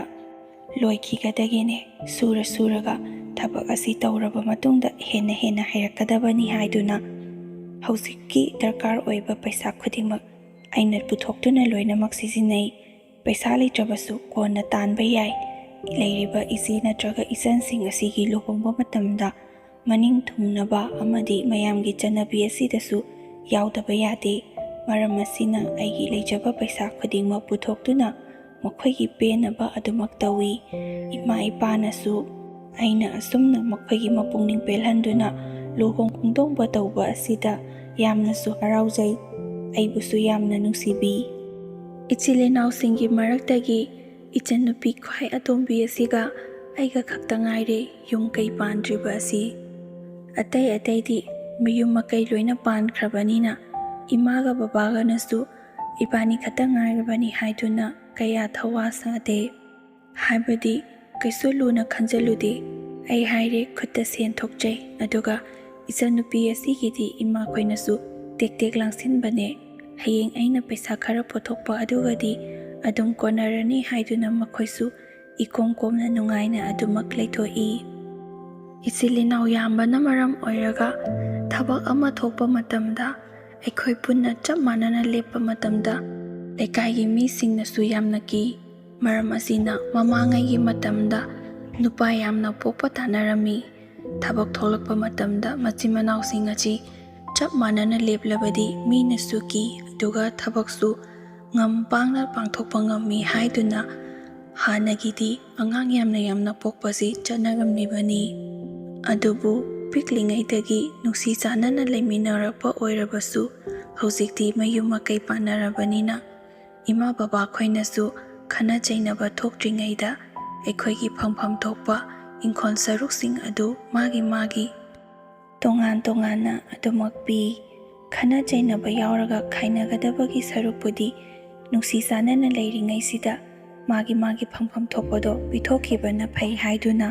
ꯂꯣꯏꯈꯤꯒꯗꯒꯦꯅꯦ? ꯁꯨꯔ ꯁꯨꯔꯒ ꯊꯕꯛ ꯑꯁꯤ ꯇꯧꯔꯕ ꯃꯇꯨꯡꯗ ꯍꯦꯟꯅ ꯍꯦꯟꯅ ꯍꯩꯔꯛꯀꯗꯕꯅꯤ ꯍꯥꯏꯗꯨꯅ ꯍꯧꯖꯤꯛꯀꯤ ꯗꯔꯀꯥꯔ ꯑꯣꯏꯕ ꯄꯩꯁꯥ ꯈꯨꯗꯤꯡꯃꯛ ꯑꯩꯅ ꯄꯨꯊꯣꯛꯇꯨꯅ ꯂꯣꯏꯅꯃꯛ ꯁꯤꯖꯤꯟꯅꯩ꯫ ꯄꯩꯁꯥ ꯂꯩꯇ꯭ꯔꯕꯁꯨ ꯀꯣꯟꯅ तानꯕ ꯌꯥꯏ꯫ ꯂꯩꯔꯤꯕ ꯏꯆꯦ ꯅꯠꯇ꯭ꯔꯒ ꯏꯆꯟꯁꯤꯡ ꯑꯁꯤꯒꯤ ꯂꯨꯍꯣꯡꯕ ꯃꯇꯝꯗ ꯃꯅꯤꯡ ꯊꯨꯡꯅꯕ ꯑꯃꯗꯤ ꯃꯌꯥꯝꯒꯤ ꯆꯠꯅꯕꯤ ꯑꯁꯤꯗꯁꯨ ꯌꯥꯎꯗꯕ ꯌꯥꯗꯦ꯫ ꯃꯔꯝ ꯑꯁꯤꯅ ꯑꯩꯒꯤ ꯂꯩꯖꯕ ꯄꯩꯁꯥ ꯈꯨꯗꯤꯡꯃꯛ ꯄꯨꯊꯣꯛꯇꯨꯅ ꯃꯈꯣꯏꯒꯤ ꯄꯦꯟꯅꯕ ꯑꯗꯨꯃꯛ ꯇꯧꯏ꯫ ꯏꯃꯥ ꯏꯄꯥꯅꯁꯨ ꯑꯩꯅ ꯑꯁꯨꯝꯅ ꯃꯈꯣꯏꯒꯤ ꯃꯄꯨꯛꯅꯤꯡ ꯄꯦꯜꯍꯟꯗꯨꯅ ꯂꯨꯍꯣꯡ ꯈꯣꯡꯗꯣꯡꯕ ꯇꯧꯕ ꯑꯁꯤꯗ ꯌꯥꯝꯅꯁꯨ ꯍꯔꯥꯎꯖꯩ, ꯑꯩꯕꯨꯁꯨ ꯌꯥꯝꯅ ꯅꯨꯡꯁꯤꯕꯤ꯫ ꯏꯆꯤꯜ ꯏꯅꯥꯎꯁꯤꯡꯒꯤ ꯃꯔꯛꯇꯒꯤ ꯏꯆꯟꯅꯨꯄꯤ ꯈ꯭ꯋꯥꯏ ꯑꯇꯣꯝꯕꯤ ꯑꯁꯤꯒ ꯑꯩꯒ ꯈꯛꯇ ꯉꯥꯏꯔꯦ ꯌꯨꯝ ꯀꯩ ꯄꯥꯟꯗ꯭ꯔꯤꯕ ꯑꯁꯤ꯫ ꯑꯇꯩ ꯑꯇꯩꯗꯤ ꯃꯌꯨꯝ ꯃꯀꯩ ꯂꯣꯏꯅ ꯄꯥꯟꯈ꯭ꯔꯕꯅꯤꯅ ꯏꯃꯥꯒ ꯕꯕꯥꯒꯅꯁꯨ ꯏꯕꯥꯅꯤ ꯈꯛꯇ ꯉꯥꯏꯔꯕꯅꯤ ꯍꯥꯏꯗꯨꯅ ꯀꯌꯥ ꯊꯧꯋꯥ ꯁꯥꯗꯦ꯫ ꯍꯥꯏꯕꯗꯤ ꯀꯩꯁꯨ ꯂꯨꯅ ꯈꯟꯖꯜꯂꯨꯗꯦ꯫ ꯑꯩ ꯍꯥꯏꯔꯦ ꯈꯨꯠꯇ ꯁꯦꯟ ꯊꯣꯛꯆꯩ, ꯑꯗꯨꯒ ꯏꯆꯟꯅꯨꯄꯤ ꯑꯁꯤꯒꯤꯗꯤ ꯏꯃꯥꯈꯣꯏꯅꯁꯨ ꯇꯦꯛ ꯇꯦꯛ ꯂꯥꯡꯁꯤꯟꯕꯅꯦ꯫ ꯍꯌꯦꯡ ꯑꯩꯅ ꯄꯩꯁꯥ ꯈꯔ ꯄꯨꯊꯣꯛꯄ ꯑꯗꯨꯒꯗꯤ ꯑꯗꯨꯝ ꯀꯣꯟꯅꯔꯅꯤ ꯍꯥꯏꯗꯨꯅ ꯃꯈꯣꯏꯁꯨ ꯏꯀꯣꯝ ꯀꯣꯝꯅ ꯅꯨꯡꯉꯥꯏꯅ ꯑꯗꯨꯃꯛ ꯂꯩꯊꯣꯛꯏ꯫ ꯏꯆꯤꯜ ꯏꯅꯥꯎ ꯌꯥꯝꯕꯅ ꯃꯔꯝ ꯑꯣꯏꯔꯒ ꯊꯕꯛ ꯑꯃ ꯊꯣꯛꯄ ꯃꯇꯝꯗ ꯑꯩꯈꯣꯏ ꯄꯨꯟꯅ ꯆꯞ ꯃꯥꯟꯅꯅ ꯂꯦꯞꯄ ꯃꯇꯝꯗ ꯂꯩꯀꯥꯏꯒꯤ ꯃꯤꯁꯤꯡꯅꯁꯨ ꯌꯥꯝꯅ ꯀꯤ꯫ ꯃꯔꯝ ꯑꯁꯤꯅ ꯃꯃꯥꯡꯉꯩꯒꯤ ꯃꯇꯝꯗ ꯅꯨꯄꯥ ꯌꯥꯝꯅ ꯄꯣꯛꯄ ꯇꯥꯅꯔꯝꯃꯤ꯫ ꯊꯕꯛ ꯊꯣꯛꯂꯛꯄ ꯃꯇꯝꯗ ꯃꯆꯤꯟ ꯃꯅꯥꯎꯁꯤꯡ ꯑꯁꯤ ꯆꯞ ꯃꯥꯟꯅꯅ ꯂꯦꯞꯂꯕꯗꯤ ꯃꯤꯅꯁꯨ ꯀꯤ, ꯑꯗꯨꯒ ꯊꯕꯛꯁꯨ ꯉꯝ ꯄꯥꯡꯅ ꯄꯥꯡꯊꯣꯛꯄ ꯉꯝꯃꯤ ꯍꯥꯏꯗꯨꯅ ꯍꯥꯟꯅꯒꯤꯗꯤ ꯑꯉꯥꯡ ꯌꯥꯝꯅ ꯄꯣꯛꯄꯁꯤ ꯆꯠꯅꯔꯝꯂꯤꯕꯅꯤ꯫ ꯑꯗꯨꯕꯨ ꯄꯤꯛꯂꯤꯉꯩꯗꯒꯤ ꯅꯨꯡꯁꯤ ꯆꯥꯟꯅꯅ ꯂꯩꯃꯤꯟꯅꯔꯛꯄ ꯑꯣꯏꯔꯕꯁꯨ ꯍꯧꯖꯤꯛꯇꯤ ꯃꯌꯨꯝ ꯃꯀꯩ ꯄꯥꯟꯅꯔꯕꯅꯤꯅ ꯏꯃꯥ ꯕꯕꯥ ꯈꯣꯏꯅꯁꯨ ꯈꯟꯅ ꯆꯩꯅꯕ ꯊꯣꯛꯇ꯭ꯔꯤꯉꯩꯗ ꯑꯩꯈꯣꯏꯒꯤ ꯐꯪꯐꯝ ꯊꯣꯛꯄ ꯏꯪꯈꯣꯜ ꯁꯔꯨꯛꯁꯤꯡ ꯑꯗꯨ ꯃꯥꯒꯤ ꯃꯥꯒꯤ ꯇꯣꯉꯥꯟ ꯇꯣꯉꯥꯟꯅ ꯑꯗꯨꯃꯛ ꯄꯤ꯫ ꯈꯟꯅ ꯆꯩꯅꯕ ꯌꯥꯎꯔꯒ ꯈꯥꯏꯅꯒꯗꯕꯒꯤ ꯁꯔꯨꯛꯄꯨꯗꯤ ꯅꯨꯡꯁꯤ ꯆꯥꯟꯅꯅ ꯂꯩꯔꯤꯉꯩꯁꯤꯗ ꯃꯥꯒꯤ ꯃꯥꯒꯤ ꯐꯪꯐꯝ ꯊꯣꯛꯄꯗꯣ ꯄꯤꯊꯣꯛꯈꯤꯕꯅ ꯐꯩ ꯍꯥꯏꯗꯨꯅ꯫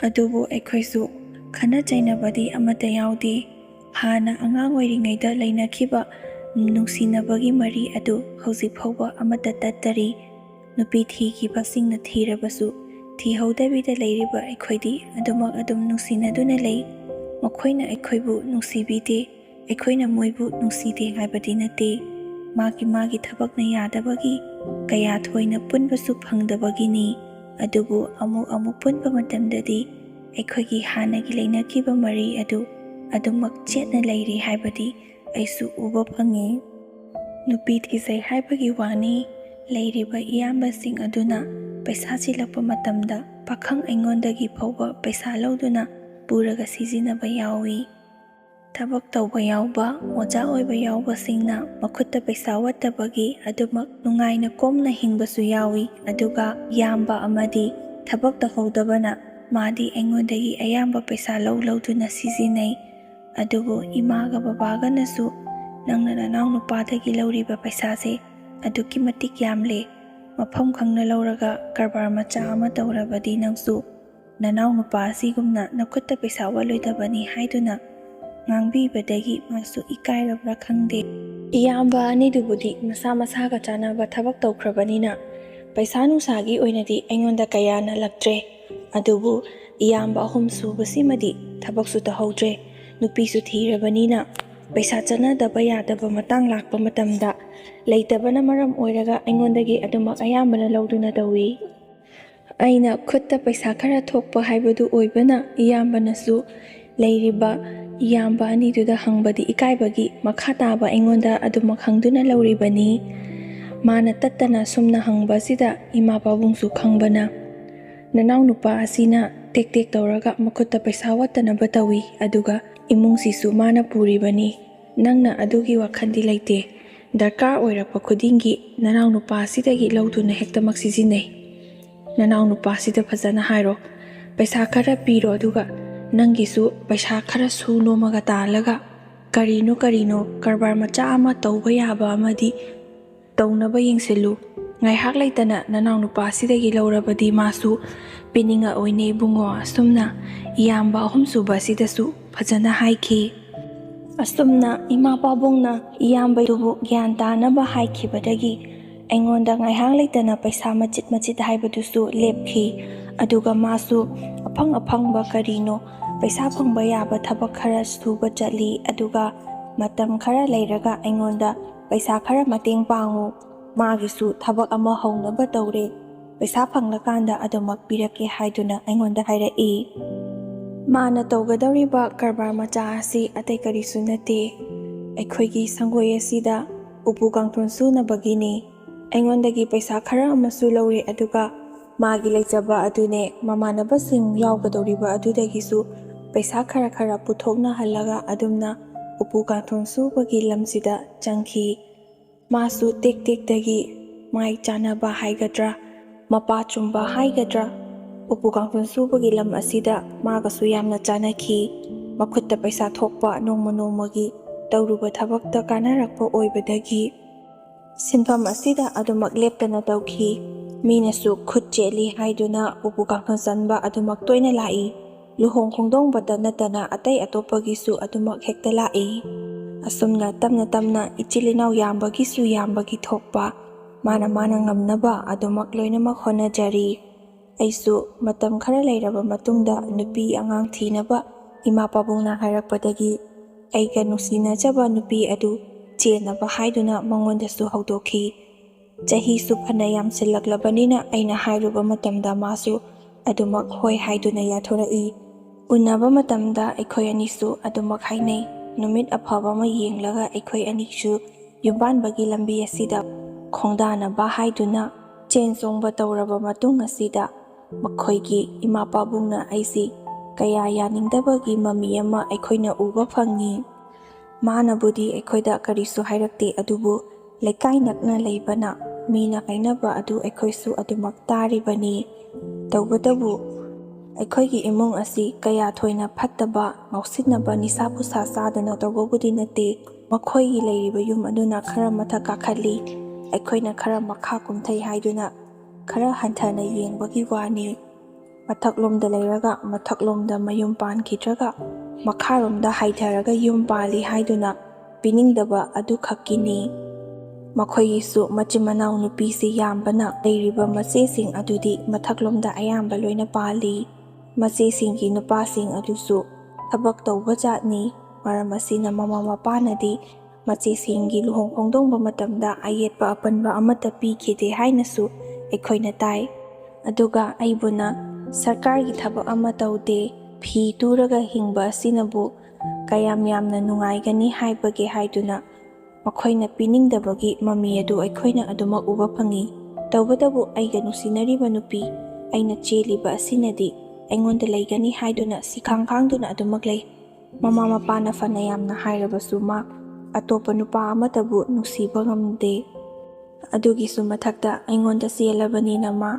ꯑꯗꯨꯕꯨ ꯑꯩꯈꯣꯏꯁꯨ ꯈꯟꯅ ꯆꯩꯅꯕꯗꯤ ꯑꯃꯠꯇ ꯌꯥꯎꯗꯦ꯫ ꯍꯥꯟꯅ ꯑꯉꯥꯡ ꯑꯣꯏꯔꯤꯉꯩꯗ ꯂꯩꯅꯈꯤꯕ ꯅꯨꯡꯁꯤꯅꯕꯒꯤ ꯃꯔꯤ ꯑꯗꯨ ꯍꯧꯖꯤꯛ ꯐꯥꯎꯕ ꯑꯃꯠꯇ ꯇꯠꯇꯔꯤ꯫ ꯅꯨꯄꯤ ꯊꯤꯈꯤꯕꯁꯤꯡꯅ ꯊꯤꯔꯕꯁꯨ ꯊꯤꯍꯧꯗꯕꯤꯗ ꯂꯩꯔꯤꯕ ꯑꯩꯈꯣꯏꯗꯤ ꯑꯗꯨꯃꯛ ꯑꯗꯨꯝ ꯅꯨꯡꯁꯤꯅꯗꯨꯅ ꯂꯩ꯫ ꯃꯈꯣꯏꯅ ꯑꯩꯈꯣꯏꯕꯨ ꯅꯨꯡꯁꯤꯕꯤꯗꯦ, ꯑꯩꯈꯣꯏꯅ ꯃꯣꯏꯕꯨ ꯅꯨꯡꯁꯤꯗꯦ ꯍꯥꯏꯕꯗꯤ ꯅꯠꯇꯦ꯫ ꯃꯥꯒꯤ ꯃꯥꯒꯤ ꯊꯕꯛꯅ ꯌꯥꯗꯕꯒꯤ ꯀꯌꯥ ꯊꯣꯏꯅ ꯄꯨꯟꯕꯁꯨ ꯐꯪꯗꯕꯒꯤꯅꯤ꯫ ꯑꯗꯨꯕꯨ ꯑꯃꯨꯛ ꯄꯨꯟꯕ ꯃꯇꯝꯗꯗꯤ ꯑꯩꯈꯣꯏꯒꯤ ꯍꯥꯟꯅꯒꯤ ꯂꯩꯅꯈꯤꯕ ꯃꯔꯤ ꯑꯗꯨ ꯑꯗꯨꯃꯛ ꯆꯦꯠꯅ ꯂꯩꯔꯤ ꯍꯥꯏꯕꯗꯤ ꯑꯩꯁꯨ ꯎꯕ ꯐꯪꯉꯤ꯫ ꯅꯨꯄꯤ ꯊꯤꯖꯩ ꯍꯥꯏꯕꯒꯤ ꯋꯥꯅꯤ, ꯂꯩꯔꯤꯕ ꯏꯌꯥꯝꯕꯁꯤꯡ ꯑꯗꯨꯅ ꯄꯩꯁꯥ ꯆꯤꯜꯂꯛꯄ ꯃꯇꯝꯗ ꯄꯥꯈꯪ ꯑꯩꯉꯣꯟꯗꯒꯤ ꯐꯥꯎꯕ ꯄꯩꯁా ꯂꯧꯗꯨꯅ ꯄꯨꯔꯒ ꯁꯤꯖꯤꯟꯅꯕ ꯌꯥꯎꯏ꯫ ꯊꯕꯛ ꯇꯧꯕ ꯌꯥꯎꯕ, ꯑꯣꯖꯥ ꯑꯣꯏꯕ ꯌꯥꯎꯕꯁꯤꯡꯅ ꯃꯈꯨꯠꯇ ꯄꯩꯁా ꯋꯠꯇꯕꯒꯤ ꯑꯗꯨꯃꯛ ꯅꯨꯡꯉꯥꯏꯅ ꯀꯣꯝꯅ ꯍꯤꯡꯕꯁꯨ ꯌꯥꯎꯏ꯫ ꯑꯗꯨꯒ ꯌꯥꯝꯕ ꯑꯃꯗꯤ ꯊꯕꯛ ꯇꯧꯍꯧꯗꯕꯅ ꯃꯥꯗꯤ ꯑꯩꯉꯣꯟꯗꯒꯤ ꯑꯌꯥꯝꯕ ꯄꯩꯁꯥ ꯂꯧꯗꯨꯅ ꯁꯤꯖꯤꯟꯅꯩ꯫ ꯑꯗꯨꯕꯨ ꯏꯃꯥꯒ ꯕꯕꯥꯒꯅꯁꯨ ꯅꯪꯅ ꯅꯅꯥꯎ ꯅꯨꯄꯥꯗꯒꯤ ꯂꯧꯔꯤꯕ ꯄꯩꯁꯥꯁꯦ ꯑꯗꯨꯛꯀꯤ ꯃꯇꯤꯛ ꯌꯥꯝꯂꯦ, ꯃꯐꯝ ꯈꯪꯅ ꯂꯧꯔꯒ ꯀꯔꯕꯥꯔ ꯃꯆꯥ ꯑꯃ ꯇꯧꯔꯕꯗꯤ ꯅꯪꯁꯨ ꯅꯅꯥꯎ ꯅꯨꯄꯥ ꯑꯁꯤꯒꯨꯝꯅ ꯅꯈꯨꯠꯇ ꯄꯩꯁా ꯋꯠꯂꯣꯏꯗꯕꯅꯤ ꯍꯥꯏꯗꯨꯅ ꯉꯥꯡꯕꯤꯕꯗꯒꯤ ꯃꯥꯁꯨ ꯏꯀꯥꯏꯔꯕ꯭ꯔꯥ ꯈꯪꯗꯦ꯫ ꯏꯌꯥꯝꯕ ꯑꯅꯤꯗꯨꯕꯨꯗꯤ ꯃꯁꯥ ꯃꯁꯥꯒ ꯆꯥꯟꯅꯕ ꯊꯕꯛ ꯇꯧꯈ꯭ꯔꯕꯅꯤꯅ ꯄꯩꯁꯥ ꯅꯨꯡꯁꯥꯒꯤ ꯑꯣꯏꯅꯗꯤ ꯑꯩꯉꯣꯟꯗ ꯀꯌꯥ ꯅꯜꯂꯛꯇ꯭ꯔꯦ꯫ ꯑꯗꯨꯕꯨ ꯏꯌꯥꯝꯕ ꯑꯍꯨꯝ ꯁꯨꯕꯁꯤꯃꯗꯤ ꯊꯕꯛꯁꯨ ꯇꯧꯍꯧꯗ꯭ꯔꯦ, ꯅꯨꯄꯤꯁꯨ ꯊꯤꯔꯕꯅꯤꯅ ꯄꯩꯁా ꯆꯠꯅꯗꯕ ꯌꯥꯗꯕ matang ꯂꯥꯛꯄ ꯃꯇꯝꯗ ꯂꯩꯇꯕꯅ ꯃꯔꯝ ꯑꯣꯏꯔꯒ ꯑꯩꯉꯣꯟꯗꯒꯤ ꯑꯗꯨꯃꯛ ꯑꯌꯥꯝꯕꯅ ꯂꯧꯗꯨꯅ ꯇꯧꯏ꯫ ꯑꯩꯅ ꯈꯨꯠꯇ ꯄꯩꯁꯥ ꯈꯔ ꯊꯣꯛꯄ ꯍꯥꯏꯕꯗꯨ ꯑꯣꯏꯕꯅ ꯏꯌꯥꯝꯕꯅꯁꯨ ꯂꯩꯔꯤꯕ ꯏꯌꯥꯝꯕ ꯑꯅꯤꯗꯨꯗ ꯍꯪꯕꯗꯤ ꯏꯀꯥꯏꯕꯒꯤ ꯃꯈꯥ ꯇꯥꯕ ꯑꯩꯉꯣꯟꯗ ꯑꯗꯨꯃꯛ ꯍꯪꯗꯨꯅ ꯂꯧꯔꯤꯕꯅꯤ꯫ ꯃꯥꯅ ꯇꯠꯇꯅ ꯁꯨꯝꯅ ꯍꯪꯕ ꯑꯁꯤꯗ ꯏꯃꯥ ꯄꯥꯕꯨꯡꯁꯨ ꯈꯪꯕꯅ ꯅꯅꯥꯎ ꯅꯨꯄꯥ ꯑꯁꯤꯅ ꯇꯦꯛ ꯇꯦꯛ ꯇꯧꯔꯒ ꯃꯈꯨꯠꯇ ꯄꯩꯁꯥ ꯋꯥꯠꯇꯅꯕ ꯇꯧꯏ, ꯑꯗꯨꯒ ꯏꯃꯨꯡꯁꯤꯁꯨ ꯃꯥꯅ ꯄꯨꯔꯤꯕꯅꯤ, ꯅꯪꯅ ꯑꯗꯨꯒꯤ ꯋꯥꯈꯜꯗꯤ ꯂꯩꯇꯦ, ꯗꯔꯀꯥꯔ ꯑꯣꯏꯔꯛꯄ ꯈꯨꯗꯤꯡꯒꯤ ꯅꯅꯥꯎ ꯅꯨꯄꯥ ꯑꯁꯤꯗꯒꯤ ꯂꯧꯗꯨꯅ ꯍꯦꯛꯇꯃꯛ ꯁꯤꯖꯤꯟꯅꯩ꯫ ꯅꯅꯥꯎ ꯅꯨꯄꯥ ꯑꯁꯤꯗ ꯐꯖꯅ ꯍꯥꯏꯔꯣ, ꯄꯩꯁా ꯈꯔ ꯄꯤꯔꯣ, ꯑꯗꯨꯒ ꯅꯪꯒꯤꯁꯨ ꯄꯩꯁꯥ ꯈꯔ ꯁꯨ ꯅꯣꯝꯃꯒ ꯇꯥꯜꯂꯒ ꯀꯔꯤꯅꯣ ꯀꯔꯕꯥꯔ ꯃꯆꯥ ꯑꯃ ꯇꯧꯕ ꯌꯥꯕ ꯑꯃꯗꯤ ꯇꯧꯅꯕ ꯌꯦꯡꯁꯤꯜꯂꯨ꯫ ꯉꯥꯏꯍꯥꯛ ꯂꯩꯇꯅ ꯅꯅꯥꯎ ꯅꯨꯄꯥ ꯑꯁꯤꯗꯒꯤ ꯂꯧꯔꯕꯗꯤ ꯃꯥꯁꯨ ꯄꯤꯅꯤꯡꯉꯛꯑꯣꯏꯅꯦ ꯏꯕꯨꯡꯉꯣ, ꯑꯁꯨꯝꯅ ꯏꯌꯥꯝꯕ ꯑꯍꯨꯝꯁꯨꯕ ꯑꯁꯤꯗꯁꯨ ꯐꯖꯅ ꯍꯥꯏꯈꯤ꯫ ꯑꯁꯨꯝꯅ ꯏꯃꯥ ꯄꯥꯕꯨꯡꯅ ꯏꯌꯥꯝꯕꯗꯨꯕꯨ ꯒ꯭ꯌꯥꯟ ꯇꯥꯅꯕ ꯍꯥꯏꯈꯤꯕꯗꯒꯤ ꯑꯩꯉꯣꯟꯗ ꯉꯥꯏꯍꯥꯛ ꯂꯩꯇꯅ ꯄꯩꯁా ꯃꯆꯤꯠ ꯃꯆꯤꯠ ꯍꯥꯏꯕꯗꯨꯁꯨ ꯂꯦꯞꯈꯤ꯫ ꯑꯗꯨꯒ ꯃꯥꯁꯨ ꯑꯐꯪꯕ ꯀꯔꯤꯅꯣ ꯄꯩꯁా ꯐꯪꯕ ꯌꯥꯕ ꯊꯕꯛ ꯈꯔ ꯁꯨꯕ ꯆꯠꯂꯤ, ꯑꯗꯨꯒ ꯃꯇꯝ ꯈꯔ ꯂꯩꯔꯒ ꯑꯩꯉꯣꯟꯗ ꯄꯩꯁా ꯈꯔ ꯃꯇꯦꯡ ꯄꯥꯡꯉꯨ, ꯃꯥꯒꯤꯁꯨ ꯊꯕꯛ ꯑꯃ ꯍꯧꯅꯕ ꯇꯧꯔꯦ, ꯄꯩꯁꯥ ꯐꯪꯂꯀꯥꯟꯗ ꯑꯗꯨꯃꯛ ꯄꯤꯔꯛꯀꯦ ꯍꯥꯏꯗꯨꯅ ꯑꯩꯉꯣꯟꯗ ꯍꯥꯏꯔꯛꯏ꯫ ꯃꯥꯅ ꯇꯧꯒꯗꯧꯔꯤꯕ ꯀꯔꯕꯥꯔ ꯃꯆꯥ ꯑꯁꯤ ꯑꯇꯩ ꯀꯔꯤꯁꯨ ꯅꯠꯇꯦ, ꯑꯩꯈꯣꯏꯒꯤ ꯁꯪꯒꯣꯏ ꯑꯁꯤꯗ ꯎꯄꯨ ꯀꯥꯡꯊꯣꯟ ꯁꯨꯅꯕꯒꯤꯅꯤ꯫ ꯑꯩꯉꯣꯟꯗꯒꯤ ꯄꯩꯁా ꯈꯔ ꯑꯃꯁꯨ ꯂꯧꯔꯦ, ꯑꯗꯨꯒ ꯃꯥꯒꯤ ꯂꯩꯖꯕ ꯑꯗꯨꯅꯦ ꯃꯃꯥꯟꯅꯕꯁꯤꯡ ꯌꯥꯎꯒꯗꯧꯔꯤꯕ ꯑꯗꯨꯗꯒꯤꯁꯨ ꯄꯩꯁా ꯈꯔ ꯄꯨꯊꯣꯛꯅꯍꯜꯂꯒ ꯑꯗꯨꯝꯅ ꯎꯄꯨ ꯀꯥꯡꯊꯣꯟ ꯁꯨꯕꯒꯤ ꯂꯝꯁꯤꯗ ꯆꯪꯈꯤ꯫ ꯃꯥꯁꯨ ꯇꯦꯛ ꯇꯦꯛꯇꯒꯤ ꯃꯥꯏ ꯆꯥꯟꯅꯕ ꯍꯥꯏꯒꯗ꯭ꯔꯥ, ꯃꯄꯥ ꯆꯨꯝꯕ ꯍꯥꯏꯒꯗ꯭ꯔꯥ, ꯎꯄꯨ ꯀꯥꯡꯊꯣꯟ ꯁꯨꯕꯒꯤ ꯂꯝ ꯑꯁꯤꯗ ꯃꯥꯒꯁꯨ ꯌꯥꯝꯅ ꯆꯥꯟꯅꯈꯤ꯫ ꯃꯈꯨꯠꯇ ꯄꯩꯁా ꯊꯣꯛꯄ, ꯅꯣꯡꯃ ꯅꯣꯡꯃꯒꯤ ꯇꯧꯔꯨꯕ ꯊꯕꯛꯇ ꯀꯥꯟꯅꯔꯛꯄ ꯑꯣꯏꯕꯗꯒꯤ ꯁꯤꯟꯐꯝ ꯑꯁꯤꯗ ꯑꯗꯨꯃꯛ ꯂꯦꯞꯇꯅ ꯇꯧꯈꯤ꯫ ꯃꯤꯅꯁꯨ ꯈꯨꯠ ꯆꯦꯠꯂꯤ ꯍꯥꯏꯗꯨꯅ ꯎꯄꯨ ꯀꯥꯡꯊꯣꯟ ꯆꯟꯕ ꯑꯗꯨꯃꯛ ꯇꯣꯏꯅ ꯂꯥꯛꯏ꯫ ꯂꯨꯍꯣꯡ ꯈꯣꯡꯗꯣꯡꯕꯗ ꯅꯠꯇꯅ ꯑꯇꯩ ꯑꯇꯣꯞꯄꯒꯤꯁꯨ ꯑꯗꯨꯃꯛ ꯍꯦꯛꯇ ꯂꯥꯛꯏ꯫ ꯑꯁꯨꯝꯅ ꯇꯞꯅ ꯏꯆꯤꯜ ꯏꯅꯥꯎ ꯌꯥꯝꯕꯒꯤꯁꯨ ꯌꯥꯝꯕꯒꯤ ꯊꯣꯛꯄ, ꯃꯥꯅ ꯉꯝꯅꯕ ꯑꯗꯨꯃꯛ ꯂꯣꯏꯅꯃꯛ ꯍꯣꯠꯅꯖꯔꯤ꯫ ꯑꯩꯁꯨ ꯃꯇꯝꯈꯔ ꯂꯩꯔꯕ ꯃꯇꯨꯡꯗ ꯅꯨꯄꯤ ꯑꯉꯥꯡ ꯊꯤꯅꯕ ꯏꯃꯥ ꯄꯥꯕꯨꯡꯅ ꯍꯥꯏꯔꯛꯄꯗꯒꯤ ꯑꯩꯒ ꯅꯨꯡꯁꯤꯅꯖꯕ ꯅꯨꯄꯤ ꯑꯗꯨ ꯆꯦꯟꯅꯕ ꯍꯥꯏꯗꯨꯅ ꯃꯉꯣꯟꯗꯁꯨ ꯍꯧꯗꯣꯛꯈꯤ꯫ ꯆꯍꯤꯁꯨ ꯐꯅ ꯌꯥꯝꯁꯤꯜꯂꯛꯂꯕꯅꯤꯅ ꯑꯩꯅ ꯍꯥꯏꯔꯨꯕ ꯃꯇꯝꯗ ꯃꯥꯁꯨ ꯑꯗꯨꯃꯛ ꯍꯣꯏ ꯍꯥꯏꯗꯨꯅ ꯌꯥꯊꯣꯔꯛꯏ꯫ ꯎꯟꯅꯕ ꯃꯇꯝꯗ ꯑꯩꯈꯣꯏ ꯑꯅꯤꯁꯨ ꯑꯗꯨꯃꯛ ꯍꯥꯏꯅꯩ꯫ ꯅꯨꯃꯤꯠ ꯑꯐꯕ ꯑꯃ ꯌꯦꯡꯂꯒ ꯑꯩꯈꯣꯏ ꯑꯅꯤꯁꯨ ꯌꯨꯝꯕꯥꯟꯕꯒꯤ ꯂꯝꯕꯤ ꯑꯁꯤꯗ ꯈꯣꯡꯗꯥꯅꯕ ꯍꯥꯏꯗꯨꯅ ꯆꯦꯟ ꯆꯣꯡꯕ ꯇꯧꯔꯕ ꯃꯇꯨꯡ ꯑꯁꯤꯗ ꯃꯈꯣꯏꯒꯤ ꯏꯃꯥ ꯄꯥꯕꯨꯡꯅ ꯑꯩꯁꯤ ꯀꯌꯥ ꯌꯥꯅꯤꯡꯗꯕꯒꯤ ꯃꯃꯤ ꯑꯃ ꯑꯩꯈꯣꯏꯅ ꯎꯕ ꯐꯪꯉꯤ꯫ ꯃꯥꯅꯕꯨꯗꯤ ꯑꯩꯈꯣꯏꯗ ꯀꯔꯤꯁꯨ ꯍꯥꯏꯔꯛꯇꯦ, ꯑꯗꯨꯕꯨ ꯂꯩꯀꯥꯏ ꯅꯛꯅ ꯂꯩꯕꯅ ꯃꯤꯅ ꯍꯥꯏꯅꯕ ꯑꯗꯨ ꯑꯩꯈꯣꯏꯁꯨ ꯑꯗꯨꯃꯛ ꯇꯥꯔꯤꯕꯅꯤ꯫ ꯇꯧꯕꯇꯕꯨ ꯑꯩꯈꯣꯏꯒꯤ ꯏꯃꯨꯡ ꯑꯁꯤ ꯀꯌా ꯊꯣꯏꯅ ꯐꯠꯇꯕ, ꯉꯥꯎꯁꯤꯟꯅꯕ, ꯅꯤꯁꯥ ꯄꯨꯁꯥ ꯆꯥꯗꯅ ꯇꯧꯕꯕꯨꯗꯤ ꯅꯠꯇꯦ꯫ ꯃꯈꯣꯏꯒꯤ ꯂꯩꯔꯤꯕ ꯌꯨꯝ ꯑꯗꯨꯅꯈꯔ ꯃꯊꯛ ꯀꯥꯈꯠꯂꯤ, ꯑꯩꯈꯣꯏꯅꯈꯔ ꯃꯈꯥ ꯀꯨꯝꯊꯩ ꯍꯥꯏꯗꯨꯅ ꯈꯔ ꯍꯟꯊꯅ ꯌꯦꯡꯕꯒꯤ ꯋꯥꯅꯤ꯫ ꯃꯊꯛꯂꯣꯝꯗ ꯂꯩꯔꯒ ꯃꯊꯛꯂꯣꯝꯗ ꯃꯌꯨꯝ ꯄꯥꯟꯈꯤꯗ꯭ꯔꯒ ꯃꯈꯥꯔꯣꯝꯗ ꯍꯥꯏꯊꯔꯒ ꯌꯨꯝ ꯄꯥꯜꯂꯤ ꯍꯥꯏꯗꯨꯅ ꯄꯤꯅꯤꯡꯗꯕ ꯑꯗꯨꯈꯛꯀꯤꯅꯤ꯫ ꯃꯈꯣꯏꯒꯤꯁꯨ ꯃꯆꯤꯟ ꯃꯅꯥꯎ ꯅꯨꯄꯤꯁꯤ ꯌꯥꯝꯕꯅ ꯂꯩꯔꯤꯕ ꯃꯆꯦꯁꯤꯡ ꯑꯗꯨꯗꯤ ꯃꯊꯛꯂꯣꯝꯗ ꯑꯌꯥꯝꯕ ꯂꯣꯏꯅ ꯄꯥꯜꯂꯤ꯫ ꯃꯆꯦꯁꯤꯡꯒꯤ ꯅꯨꯄꯥꯁꯤꯡ ꯑꯗꯨꯁꯨ ꯊꯕꯛ ꯇꯧꯕ ꯖꯥꯠꯅꯤ꯫ ꯃꯔꯝ ꯑꯁꯤꯅ ꯃꯃꯥ ꯃꯄꯥꯅꯗꯤ ꯃꯆꯦꯁꯤꯡꯒꯤ ꯂꯨꯍꯣꯡ ꯈꯣꯡꯗꯣꯡꯕ ꯃꯇꯝꯗ ꯑꯌꯦꯠꯄ ꯑꯄꯟꯕ ꯑꯃꯠꯇ ꯄꯤꯈꯤꯗꯦ ꯍꯥꯏꯅꯁꯨ ꯑꯩꯈꯣꯏꯅ ꯇꯥꯏ꯫ ꯑꯗꯨꯒ ꯑꯩꯕꯨꯅ ꯁꯔꯀꯥꯔꯒꯤ ꯊꯕꯛ ꯑꯃ ꯇꯧꯗꯦ, ꯐꯤ ꯇꯨꯔꯒ ꯍꯤꯡꯕ ꯑꯁꯤꯅꯕꯨ ꯀꯌꯥꯝ ꯌꯥꯝꯅ ꯅꯨꯡꯉꯥꯏꯒꯅꯤ ꯍꯥꯏꯕꯒꯦ ꯍꯥꯏꯗꯨꯅ ꯃꯈꯣꯏꯅ ꯄꯤꯅꯤꯡꯗꯕꯒꯤ ꯃꯃꯤ ꯑꯗꯨ ꯑꯩꯈꯣꯏꯅ ꯑꯗꯨꯃꯛ ꯎꯕ ꯐꯪꯉꯤ꯫ ꯇꯧꯕꯇꯕꯨ ꯑꯩꯒ ꯅꯨꯡꯁꯤꯅꯔꯤꯕ ꯅꯨꯄꯤ, ꯑꯩꯅ ꯆꯦꯜꯂꯤꯕ ꯑꯁꯤꯅꯗꯤ ꯑꯩꯉꯣꯟꯗ ꯂꯩꯒꯅꯤ ꯍꯥꯏꯗꯨꯅ ꯁꯤꯈꯥꯡ ꯈꯥꯡꯗꯨꯅ ꯑꯗꯨꯃꯛ ꯂꯩ꯫ ꯃꯃꯥ ꯃꯄꯥꯅ ꯐꯅ ꯌꯥꯝꯅ ꯍꯥꯏꯔꯕꯁꯨ ꯃꯥ ꯑꯇꯣꯞꯄ ꯅꯨꯄꯥ ꯑꯃꯠꯇꯕꯨ ꯅꯨꯡꯁꯤꯕ ꯉꯝꯗꯦ꯫ ꯑꯗꯨꯒꯤꯁꯨ ꯃꯊꯛꯇ ꯑꯩꯉꯣꯟꯗ ꯆꯦꯜꯂꯕꯅꯤꯅ ꯃꯥ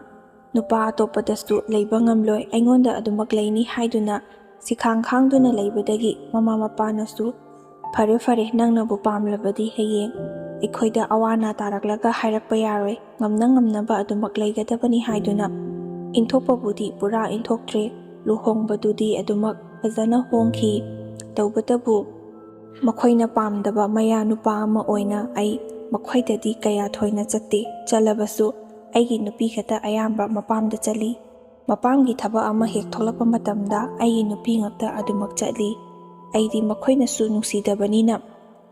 ꯅꯨꯄꯥ ꯑꯇꯣꯞꯄꯗꯁꯨ ꯂꯩꯕ ꯉꯝꯂꯣꯏ, ꯑꯩꯉꯣꯟꯗ ꯑꯗꯨꯃꯛ ꯂꯩꯅꯤ ꯍꯥꯏꯗꯨꯅ ꯁꯤꯈꯥꯡ ꯈꯥꯡꯗꯨꯅ ꯂꯩꯕꯗꯒꯤ ꯃꯃꯥ ꯃꯄꯥꯅꯁꯨ ꯐꯔꯦ ꯅꯪꯅꯕꯨ ꯄꯥꯝꯂꯕꯗꯤ ꯍꯌꯦꯡ ꯑꯩꯈꯣꯏꯗ ꯑꯋꯥ ꯑꯅꯥ ꯇꯥꯔꯛꯂꯒ ꯍꯥꯏꯔꯛꯄ ꯌꯥꯔꯣꯏ, ꯉꯝꯅꯕ ꯑꯗꯨꯃꯛ ꯂꯩꯒꯗꯕꯅꯤ ꯍꯥꯏꯗꯨꯅ ꯏꯟꯊꯣꯛꯄꯕꯨꯗꯤ ꯄꯨꯔꯥ ꯏꯟꯊꯣꯛꯇ꯭ꯔꯦ, ꯂꯨꯍꯣꯡꯕꯗꯨꯗꯤ ꯑꯗꯨꯃꯛ ꯐꯖꯅ ꯍꯣꯡꯈꯤ꯫ ꯇꯧꯕꯇꯕꯨ ꯃꯈꯣꯏꯅ ꯄꯥꯝꯗꯕ ꯃꯌꯥ ꯅꯨꯄꯥ ꯑꯃ ꯑꯣꯏꯅ ꯑꯩ ꯃꯈꯣꯏꯗꯗꯤ ꯀꯌꯥ ꯊꯣꯏꯅ ꯆꯠꯇꯦ꯫ ꯆꯠꯂꯕꯁꯨ ꯑꯩꯒꯤ ꯅꯨꯄꯤ ꯈꯛꯇ ꯑꯌꯥꯝꯕ ꯃꯄꯥꯝꯗ ꯆꯠꯂꯤ꯫ ꯃꯄꯥꯝꯒꯤ ꯊꯕꯛ ꯑꯃ ꯍꯦꯛ ꯊꯣꯛꯂꯛꯄ ꯃꯇꯝꯗ ꯑꯩꯒꯤ ꯅꯨꯄꯤ ꯉꯛꯇ ꯑꯗꯨꯃꯛ ꯆꯠꯂꯤ꯫ ꯑꯩꯗꯤ ꯃꯈꯣꯏꯅꯁꯨ ꯅꯨꯡꯁꯤꯗꯕꯅꯤꯅ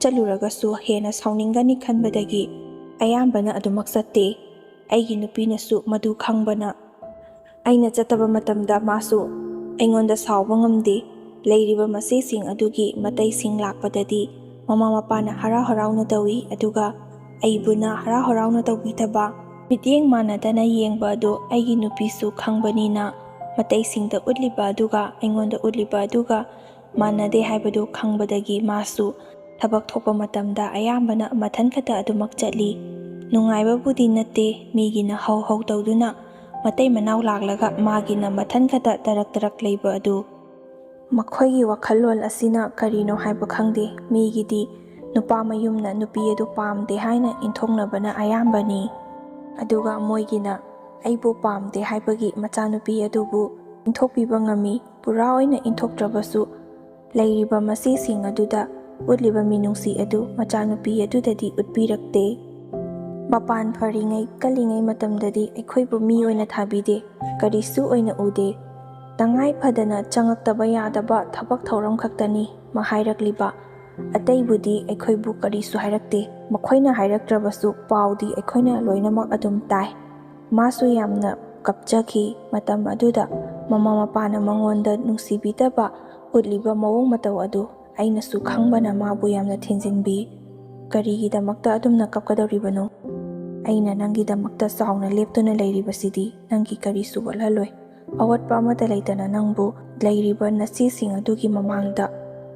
ꯆꯠꯂꯨꯔꯒꯁꯨ ꯍꯦꯟꯅ ꯁꯥꯎꯅꯤꯡꯒꯅꯤ ꯈꯟꯕꯗꯒꯤ ꯑꯌꯥꯝꯕꯅ ꯑꯗꯨꯃꯛ ꯆꯠꯇꯦ꯫ ꯑꯩꯒꯤ ꯅꯨꯄꯤꯅꯁꯨ ꯃꯗꯨ ꯈꯪꯕꯅ ꯑꯩꯅ ꯆꯠꯇꯕ ꯃꯇꯝꯗ ꯃꯥꯁꯨ ꯑꯩꯉꯣꯟꯗ ꯁꯥꯎꯕ ꯉꯝꯗꯦ꯫ ꯂꯩꯔꯤꯕ ꯃꯆꯦꯁꯤꯡ ꯑꯗꯨꯒꯤ ꯃꯇꯩꯁꯤꯡ ꯂꯥꯛꯄꯗꯗꯤ ꯃꯃꯥ ꯃꯄꯥꯅ ꯍꯔꯥꯎ ꯍꯔꯥꯎꯅ ꯇꯧꯏ, ꯑꯗꯨꯒ ꯑꯩꯕꯨꯅ ꯍꯔꯥꯎ ꯍꯔꯥꯎꯅ ꯇꯧꯕꯤꯗꯕ꯫ ꯃꯤꯠꯌꯦꯡ ꯃꯥꯟꯅꯗꯅ ꯌꯦꯡꯕ ꯑꯗꯨ ꯑꯩꯒꯤ ꯅꯨꯄꯤꯁꯨ ꯈꯪꯕꯅꯤꯅ ꯃꯇꯩꯁꯤꯡꯗ ꯎꯠꯂꯤꯕ ꯑꯗꯨꯒ ꯑꯩꯉꯣꯟꯗ ꯎꯠꯂꯤꯕ ꯑꯗꯨꯒ ꯃꯥꯟꯅꯗꯦ ꯍꯥꯏꯕꯗꯨ ꯈꯪꯕꯗꯒꯤ ꯃꯥꯁꯨ ꯊꯕꯛ ꯊꯣꯛꯄ ꯃꯇꯝꯗ ꯑꯌꯥꯝꯕꯅ ꯃꯊꯟ ꯈꯛꯇ ꯑꯗꯨꯃꯛ ꯆꯠꯂꯤ꯫ ꯅꯨꯡꯉꯥꯏꯕꯕꯨꯗꯤ ꯅꯠꯇꯦ, ꯃꯤꯒꯤꯅ ꯍꯧ ꯍꯧ ꯇꯧꯗꯨꯅ ꯃꯇꯩ ꯃꯅꯥꯎ ꯂꯥꯛꯂꯒ ꯃꯥꯒꯤꯅ ꯃꯊꯟ ꯈꯛꯇ ꯇꯔꯛ ꯇꯔꯛ ꯂꯩꯕ ꯑꯗꯨ꯫ ꯃꯈꯣꯏꯒꯤ ꯋꯥꯈꯜꯂꯣꯟ ꯑꯁꯤꯅ ꯀꯔꯤꯅꯣ ꯍꯥꯏꯕ ꯈꯪꯗꯦ꯫ ꯃꯤꯒꯤꯗꯤ ꯅꯨꯄꯥ ꯃꯌꯨꯝꯅ ꯅꯨꯄꯤ ꯑꯗꯨ ꯄꯥꯝꯗꯦ ꯍꯥꯏꯅ ꯏꯟꯊꯣꯛꯅꯕꯅ ꯑꯌꯥꯝꯕꯅꯤ, ꯑꯗꯨꯒ ꯃꯣꯏꯒꯤꯅ ꯑꯩꯕꯨ ꯄꯥꯝꯗꯦ ꯍꯥꯏꯕꯒꯤ ꯃꯆꯥꯅꯨꯄꯤ ꯑꯗꯨꯕꯨ ꯏꯟꯊꯣꯛꯄꯤꯕ ꯉꯝꯃꯤ꯫ ꯄꯨꯔꯥ ꯑꯣꯏꯅ ꯏꯟꯊꯣꯛꯇ꯭ꯔꯕꯁꯨ ꯂꯩꯔꯤꯕ ꯃꯆꯦꯁꯤꯡ ꯑꯗꯨꯗ ꯎꯠꯂꯤꯕ ꯃꯤꯅꯨꯡꯁꯤ ꯑꯗꯨ ꯃꯆꯥꯅꯨꯄꯤ ꯑꯗꯨꯗꯗꯤ ꯎꯠꯄꯤꯔꯛꯇꯦ꯫ ꯃꯄꯥꯟ ꯐꯔꯤꯉꯩ ꯀꯜꯂꯤꯉꯩ ꯃꯇꯝꯗꯗꯤ ꯑꯩꯈꯣꯏꯕꯨ ꯃꯤ ꯑꯣꯏꯅ ꯊꯥꯕꯤꯗꯦ, ꯀꯔꯤꯁꯨ ꯑꯣꯏꯅ ꯎꯗꯦ꯫ ꯇꯉꯥꯏ ꯐꯗꯅ ꯆꯪꯉꯛꯇꯕ ꯌꯥꯗꯕ ꯊꯕꯛ ꯊꯧꯔꯝ ꯈꯛꯇꯅꯤ ꯃꯥ ꯍꯥꯏꯔꯛꯂꯤꯕ, ꯑꯇꯩꯕꯨꯗꯤ ꯑꯩꯈꯣꯏꯕꯨ ꯀꯔꯤꯁꯨ ꯍꯥꯏꯔꯛꯇꯦ꯫ ꯃꯈꯣꯏꯅ ꯍꯥꯏꯔꯛꯇ꯭ꯔꯕꯁꯨ ꯄꯥꯎꯗꯤ ꯑꯩꯈꯣꯏꯅ ꯂꯣꯏꯅꯃꯛ ꯑꯗꯨم ꯇꯥꯏ꯫ ꯃꯥꯁꯨ ꯌꯥꯝꯅ ꯀꯞꯆꯈꯤ ꯃꯇꯝ ꯑꯗꯨꯗ ꯃꯃꯥ ꯃꯄꯥꯅ ꯃꯉꯣꯟꯗ ꯅꯨꯡꯁꯤꯕꯤꯗꯕ ꯎꯠꯂꯤꯕ ꯃꯑꯣꯡ ꯃꯇꯧ ꯑꯗꯨ ꯑꯩꯅꯁꯨ ꯈꯪꯕꯅ ꯃꯥꯕꯨ ꯌꯥꯝꯅ ꯊꯦꯟꯖꯤꯟꯕꯤ꯫ ꯀꯔꯤꯒꯤꯗꯃꯛꯇ ꯑꯗꯨꯝꯅ ꯀꯞꯀꯗꯧꯔꯤꯕꯅꯣ? ꯑꯩꯅ ꯅꯪꯒꯤꯗꯃꯛꯇ ꯆꯥꯎꯅ ꯂꯦꯞꯇꯨꯅ ꯂꯩꯔꯤꯕꯁꯤꯗꯤ ꯅꯪꯒꯤ ꯀꯔꯤꯁꯨ ꯋꯥꯠꯍꯜꯂꯣꯏ꯫ ꯑꯋꯥꯠꯄ ꯑꯃꯠꯇ ꯂꯩꯇꯅ ꯅꯪꯕꯨ ꯂꯩꯔꯤꯕ ꯅꯆꯦꯁꯤꯡ ꯑꯗꯨꯒꯤ ꯃꯃꯥꯡꯗ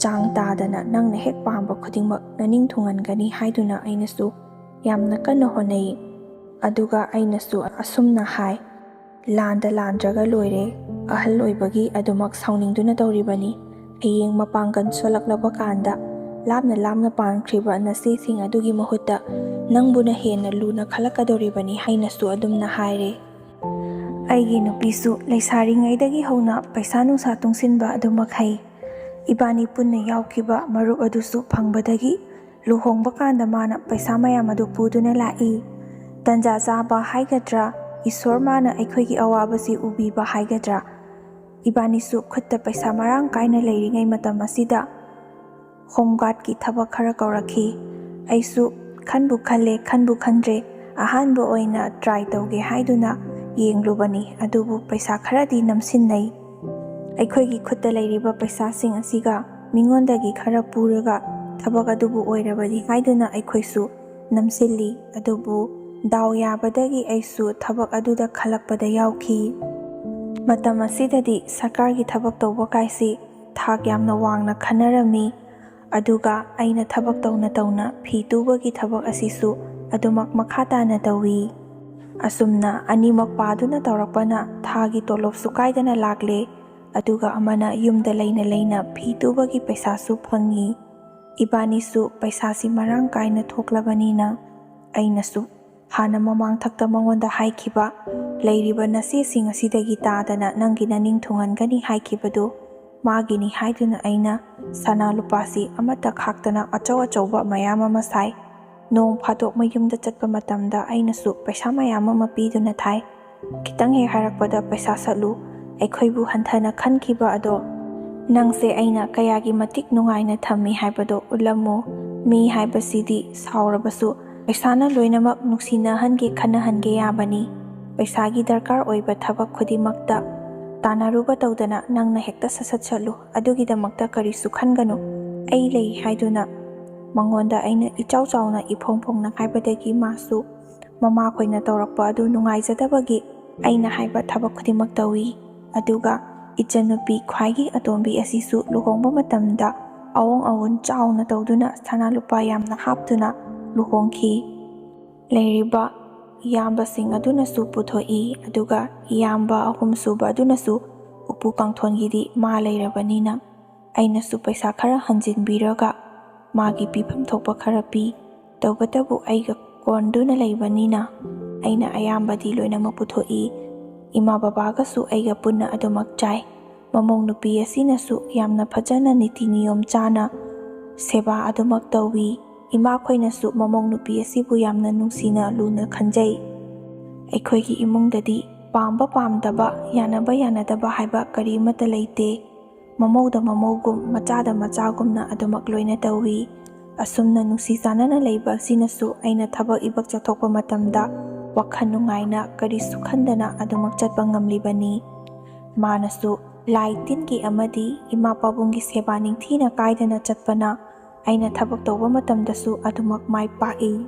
ꯆꯥꯡ ꯇꯥꯗꯅ ꯅꯪꯅ ꯍꯦꯛ ꯄꯥꯝꯕ ꯈꯨꯗꯤꯡꯃꯛ ꯅꯅꯤꯡ ꯊꯨꯡꯍꯟꯒꯅꯤ ꯍꯥꯏꯗꯨꯅ ꯑꯩꯅꯁꯨ ꯌꯥꯝꯅ ꯀꯟꯅ ꯍꯣꯠꯅꯩ꯫ ꯑꯗꯨꯒ ꯑꯩꯅꯁꯨ ꯑꯁꯨꯝꯅ ꯍꯥꯏ, ꯂꯥꯟꯗ ꯂꯥꯟꯗ꯭ꯔꯒ ꯂꯣꯏꯔꯦ, ꯑꯍꯜ ꯑꯣꯏꯕꯒꯤ ꯑꯗꯨꯃꯛ ꯁꯥꯎꯅꯤꯡꯗꯨꯅ ꯇꯧꯔꯤꯕꯅꯤ꯫ ꯍꯌꯦꯡ ꯃꯄꯥꯡꯒꯜ ꯁꯣꯜꯂꯛꯂꯕ ꯀꯥꯟꯗ ꯂꯥꯞꯅ ꯂꯥꯞꯅ ꯄꯥꯟꯈ꯭ꯔꯤꯕ ꯅꯆꯦꯁꯤꯡ ꯑꯗꯨꯒꯤ ꯃꯍꯨꯠꯇ ꯅꯪꯕꯨꯅ ꯍꯦꯟꯅ ꯂꯨꯅ ꯈꯜꯂꯛꯀꯗꯧꯔꯤꯕꯅꯤ ꯍꯥꯏꯅꯁꯨ ꯑꯗꯨꯝꯅ ꯍꯥꯏꯔꯦ꯫ ꯑꯩꯒꯤ ꯅꯨꯄꯤꯁꯨ ꯂꯩꯁꯥꯔꯤꯉꯩꯗꯒꯤ ꯍꯧꯅ ꯄꯩꯁꯥ ꯅꯨꯡꯁꯥ ꯇꯨꯡꯁꯤꯟꯕ ꯑꯗꯨꯃꯛ ꯍꯩ꯫ ꯏꯕꯥꯅꯤ ꯄꯨꯟꯅ ꯌꯥꯎꯈꯤꯕ ꯃꯔꯨꯞ ꯑꯗꯨꯁꯨ ꯐꯪꯕꯗꯒꯤ ꯂꯨꯍꯣꯡꯕ ꯀꯥꯟꯗ ꯃꯥꯅ ꯄꯩꯁా ꯃꯌꯥꯝ ꯑꯗꯨ ꯄꯨꯗꯨꯅ ꯂꯥꯛꯏ꯫ ꯇꯟꯖꯥ ꯆꯥꯕ ꯍꯥꯏꯒꯗ꯭ꯔꯥ, ꯏꯁꯣꯔ ꯃꯥꯅ ꯑꯩꯈꯣꯏꯒꯤ ꯑꯋꯥꯕꯁꯤ ꯎꯕꯤꯕ ꯍꯥꯏꯒꯗ꯭ꯔꯥ, ꯏꯕꯥꯅꯤꯁꯨ ꯈꯨꯠꯇ ꯄꯩꯁా ꯃꯔꯥꯡ ꯀꯥꯏꯅ ꯂꯩꯔꯤꯉꯩ ꯃꯇꯝ ꯑꯁꯤꯗ ꯍꯣꯝꯒꯥꯔꯗꯀꯤ ꯊꯕꯛ ꯈꯔ ꯀꯧꯔꯛꯈꯤ꯫ ꯑꯩꯁꯨ ꯈꯟꯕꯨ ꯈꯜꯂꯦ ꯈꯟꯕꯨ ꯈꯟꯗ꯭ꯔꯦ, ꯑꯍꯥꯟꯕ ꯑꯣꯏꯅ ꯇ꯭ꯔꯥꯏ ꯇꯧꯒꯦ ꯍꯥꯏꯗꯨꯅ ꯌꯦꯡꯂꯨꯕꯅꯤ, ꯑꯗꯨꯕꯨ ꯄꯩꯁా ꯈꯔꯗꯤ ꯅꯝꯁꯤꯟꯅꯩ꯫ ꯑꯩꯈꯣꯏꯒꯤ ꯈꯨꯠꯇ ꯂꯩꯔꯤꯕ ꯄꯩꯁꯥꯁꯤꯡ ꯑꯁꯤꯒ ꯃꯤꯉꯣꯟꯗꯒꯤ ꯈꯔ ꯄꯨꯔꯒ ꯊꯕꯛ ꯑꯗꯨꯕꯨ ꯑꯣꯏꯔꯕꯗꯤ ꯍꯥꯏꯗꯨꯅ ꯑꯩꯈꯣꯏꯁꯨ ꯅꯝꯁꯤꯜꯂꯤ, ꯑꯗꯨꯕꯨ ꯗꯥꯎ ꯌꯥꯕꯗꯒꯤ ꯑꯩꯁꯨ ꯊꯕꯛ ꯑꯗꯨꯗ ꯈꯜꯂꯛꯄꯗ ꯌꯥꯎꯈꯤ꯫ ꯃꯇꯝ ꯑꯁꯤꯗꯗꯤ ꯁꯔꯀꯥꯔꯒꯤ ꯊꯕꯛ ꯇꯧꯕ ꯀꯥꯏꯁꯤ ꯊꯥꯛ ꯌꯥꯝꯅ ꯋꯥꯡꯅ ꯈꯟꯅꯔꯝꯃꯤ, ꯑꯗꯨꯒ ꯑꯩꯅ ꯊꯕꯛ ꯇꯧꯅ ꯇꯧꯅ ꯐꯤ ꯇꯨꯕꯒꯤ ꯊꯕꯛ ꯑꯁꯤꯁꯨ ꯑꯗꯨꯃꯛ ꯃꯈꯥ ꯇꯥꯅ ꯇꯧꯏ꯫ ꯑꯁꯨꯝꯅ ꯑꯅꯤꯃꯛ ꯄꯥꯗꯨꯅ ꯇꯧꯔꯛꯄꯅ ꯊꯥꯒꯤ ꯇꯣꯂꯣꯞꯁꯨ ꯀꯥꯏꯗꯅ ꯂꯥꯛꯂꯦ, ꯑꯗꯨꯒ ꯑꯃꯅ ꯌꯨꯝꯗ ꯂꯩꯅ ꯂꯩꯅ ꯐꯤ ꯇꯨꯕꯒꯤ ꯄꯩꯁꯥꯁꯨ ꯐꯪꯏ꯫ ꯏꯕꯥꯅꯤꯁꯨ ꯄꯩꯁꯥꯁꯤ ꯃꯔꯥꯡ ꯀꯥꯏꯅ ꯊꯣꯛꯂꯕꯅꯤꯅ ꯑꯩꯅꯁꯨ ꯍꯥꯟꯅ ꯃꯃꯥꯡꯊꯛꯇ ꯃꯉꯣꯟꯗ ꯍꯥꯏꯈꯤꯕ ꯂꯩꯔꯤꯕ ꯅꯆꯦꯁꯤꯡ ꯑꯁꯤꯗꯒꯤ ꯇꯥꯗꯅ ꯅꯪꯒꯤ ꯅꯅꯤꯡ ꯊꯨꯡꯍꯟꯒꯅꯤ ꯍꯥꯏꯈꯤꯕꯗꯨ ꯃꯥꯒꯤꯅꯤ ꯍꯥꯏꯗꯨꯅ ꯑꯩꯅ ꯁꯅꯥ ꯂꯨꯄꯥꯁꯤ ꯑꯃꯠꯇ ꯈꯥꯛꯇꯅ ꯑꯆꯧ ꯑꯆꯧꯕ ꯃꯌꯥꯝ ꯑꯃ ꯁꯥꯏ꯫ ꯅꯣꯡ ꯐꯥꯗꯣꯛ ꯃꯌꯨꯝꯗ ꯆꯠꯄ ꯃꯇꯝꯗ ꯑꯩꯅꯁꯨ ꯄꯩꯁా ꯃꯌꯥꯝ ꯑꯃ ꯄꯤꯗꯨꯅ ꯊꯥꯏ꯫ ꯈꯤꯇꯪ ꯍꯦꯛ ꯍꯥꯏꯔꯛꯄꯗ ꯄꯩꯁా ꯁꯠꯂꯨ, ꯑꯩꯈꯣꯏꯕꯨ ꯍꯟꯊꯅ ꯈꯟꯈꯤꯕ ꯑꯗꯣ ꯅꯪꯁꯦ ꯑꯩꯅ ꯀꯌꯥꯒꯤ ꯃꯇꯤꯛ ꯅꯨꯡꯉꯥꯏꯅ ꯊꯝꯃꯤ ꯍꯥꯏꯕꯗꯣ ꯎꯠꯂꯝꯃꯨ꯫ ꯃꯤ ꯍꯥꯏꯕꯁꯤꯗꯤ ꯁꯥꯎꯔꯕꯁꯨ ꯄꯩꯁꯥꯅ ꯂꯣꯏꯅꯃꯛ ꯅꯨꯡꯁꯤꯅꯍꯟꯒꯦ ꯈꯟꯅꯍꯟꯒꯦ ꯌꯥꯕꯅꯤ꯫ ꯄꯩꯁꯥꯒꯤ ꯗꯔꯀꯥꯔ ꯑꯣꯏꯕ ꯊꯕꯛ ꯈꯨꯗꯤꯡꯃꯛꯇ ꯇꯥꯟꯅꯔꯨꯕ ꯇꯧꯗꯅ ꯅꯪꯅ ꯍꯦꯛꯇ ꯁꯠ ꯁꯠꯂꯨ, ꯑꯗꯨꯒꯤꯗꯃꯛꯇ ꯀꯔꯤꯁꯨ ꯈꯟꯒꯅꯨ, ꯑꯩ ꯂꯩ ꯍꯥꯏꯗꯨꯅ ꯃꯉꯣꯟꯗ ꯑꯩꯅ ꯏꯆꯥꯎ ꯆꯥꯎꯅ ꯏꯐꯣꯡ ꯐꯣꯡꯅ ꯍꯥꯏꯕꯗꯒꯤ ꯃꯥꯁꯨ ꯃꯃꯥꯈꯣꯏꯅ ꯇꯧꯔꯛꯄ ꯑꯗꯨ ꯅꯨꯡꯉꯥꯏꯖꯗꯕꯒꯤ ꯑꯩꯅ ꯍꯥꯏꯕ ꯊꯕꯛ ꯈꯨꯗꯤꯡꯃꯛ ꯇꯧꯏ꯫ ꯑꯗꯨꯒ ꯏꯆꯟꯅꯨꯄꯤ ꯈ꯭ꯋꯥꯏꯒꯤ ꯑꯇꯣꯝꯕꯤ ꯑꯁꯤꯁꯨ ꯂꯨꯍꯣꯡꯕ ꯃꯇꯝꯗ ꯑꯋꯣꯡ ꯑꯋꯣꯟ ꯆꯥꯎꯅ ꯇꯧꯗꯨꯅ ꯁꯅꯥ ꯂꯨꯄꯥ ꯌꯥꯝꯅ ꯍꯥꯞꯇꯨꯅ ꯂꯨꯍꯣꯡꯈꯤ꯫ ꯂꯩꯔꯤꯕ ꯏꯌꯥꯝꯕꯁꯤꯡ ꯑꯗꯨꯅꯁꯨ ꯄꯨꯊꯣꯛꯏ, ꯑꯗꯨꯒ ꯏꯌꯥꯝꯕ ꯑꯍꯨꯝꯁꯨꯕ ꯑꯗꯨꯅꯁꯨ ꯎꯄꯨ ꯀꯥꯡꯊꯣꯟꯒꯤꯗꯤ ꯃꯥ ꯂꯩꯔꯕꯅꯤꯅ ꯑꯩꯅꯁꯨ ꯄꯩꯁా ꯈꯔ ꯍꯟꯖꯤꯟꯕꯤꯔꯒ ꯃꯥꯒꯤ ꯄꯤꯐꯝ ꯊꯣꯛꯄꯈꯔ ꯄꯤ꯫ ꯇꯧꯕꯇꯕꯨ ꯑꯩꯒ ꯀꯣꯟꯗꯨꯅ ꯂꯩꯕꯅꯤꯅ ꯑꯩꯅ ꯑꯌꯥꯝꯕꯗꯤ ꯂꯣꯏꯅꯃꯛ ꯄꯨꯊꯣꯛꯏ꯫ ꯏꯃꯥ ꯕꯕꯥꯒꯁꯨ ꯑꯩꯒ ꯄꯨꯟꯅ ꯑꯗꯨꯃꯛ ꯆꯥꯏ꯫ ꯃꯃꯧ ꯅꯨꯄꯤ ꯑꯁꯤꯅꯁꯨ ꯌꯥꯝꯅ ꯐꯖꯅ ꯅꯤꯇꯤ ꯅꯤꯌꯣꯝ ꯆꯥꯅ ꯁꯦꯕꯥ ꯑꯗꯨꯃꯛ ꯇꯧꯏ꯫ ꯏꯃꯥꯈꯣꯏꯅꯁꯨ ꯃꯃꯧ ꯅꯨꯄꯤ ꯑꯁꯤꯕꯨ ꯌꯥꯝꯅ ꯅꯨꯡꯁꯤꯅ ꯂꯨꯅ ꯈꯟꯖꯩ꯫ ꯑꯩꯈꯣꯏꯒꯤ ꯏꯃꯨꯡꯗꯗꯤ ꯄꯥꯝꯕ ꯄꯥꯝꯗꯕ, ꯌꯥꯅꯕ ꯌꯥꯅꯗꯕ ꯍꯥꯏꯕ ꯀꯔꯤꯃꯠꯇ ꯂꯩꯇꯦ꯫ ꯃꯃꯧꯗ ꯃꯃꯧꯒꯨꯝ, ꯃꯆꯥꯗ ꯃꯆꯥꯒꯨꯝꯅ ꯑꯗꯨꯃꯛ ꯂꯣꯏꯅ ꯇꯧꯏ꯫ ꯑꯁꯨꯝꯅ ꯅꯨꯡꯁꯤ ꯆꯥꯟꯅꯅ ꯂꯩꯕ ꯑꯁꯤꯅꯁꯨ ꯑꯩꯅ ꯊꯕꯛ ꯏꯕꯛ ꯆꯠꯊꯣꯛꯄ ꯃꯇꯝꯗ wakhal nungaina karisu khandana adumak chatpa ngamlibani. Manasu lai tingi amadi ima pabunggi seba ningthina kaidana chatpana aina thabak tawba matamdasu adumak mai paki.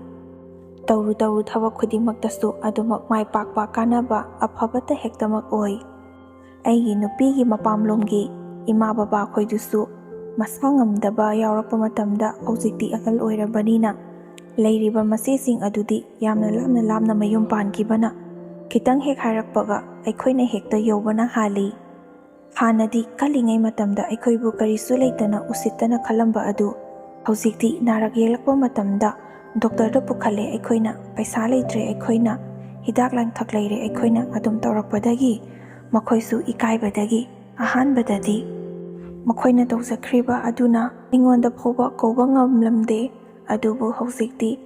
Tauru thabak khudingmaktasu adumak mai pakpa kanaba afabata hektamak oi. Aigi nupigi mapamlomgi ima baba khoidusu masa ngamdaba yaurappa matamda hojikti ahal oirabanina leiriba masising adudi yamna lamna mayum pankibana kitang hek hairakpaga aikhoina hekta yobana hali. Hanadi kalingai matamda aikhoibu karisu leitana usittana khalamba adu hojikti narak yelakpa matamda doctor da pukhale aikhoina paisa leitre aikhoina hidak langthak leire aikhoina adum tawrakpadagi makhoisu ikaibadagi ahanbadadi makhoina tawjakriba aduna ningonda phoba kauba ngamlamde adubu hojikti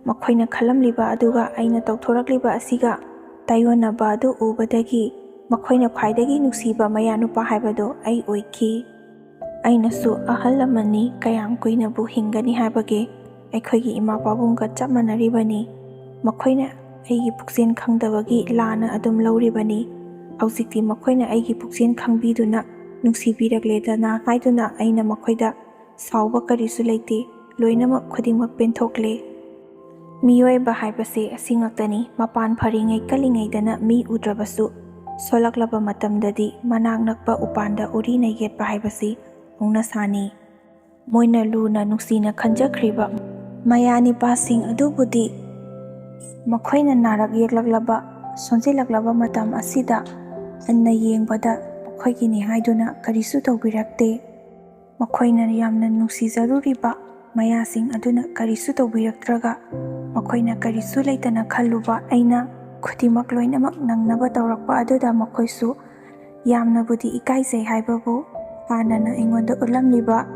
makhoina khalamliba aduga aina tawthorakliba asiga tayonaba adu ubadagi makhoina khwaidagi nusiba mayanupa haibado ai oiki. Ainasu ahal lamani kayam kuinabu hingani haibage aikhoigi ima pabungga chap manaribani. Makhoina aigi puksen khangdabagi lana adum lauribani. Hojikti makhoina aigi puksen khangbiduna nungsibirakleda haiduna aina makhoida sauba karisu leite loinamak khudingmak penthokle. Miyoiba haibase asingaktani mapan pharingai kalingaidana mi udrabasu solaklaba matamdadi manak nakpa upanda urina yetpa haibasi hongna sani. Moina luna nungsina khanjakriba mayani pasing adubudi makhoina narak yeklaklaba sonjilaklaba matam asida anna yengbada makhoigini haiduna karisu tawbirakte. Makhoina yamna nungsizaruriba mayasing aduna karisu tawbirakraga makhoina karisu leitana khalluba aina khutimak loinamak nangnaba tawrakpa aduda makhoisu yamnabudi ikaizai haibabu hanana aingonda ulamliba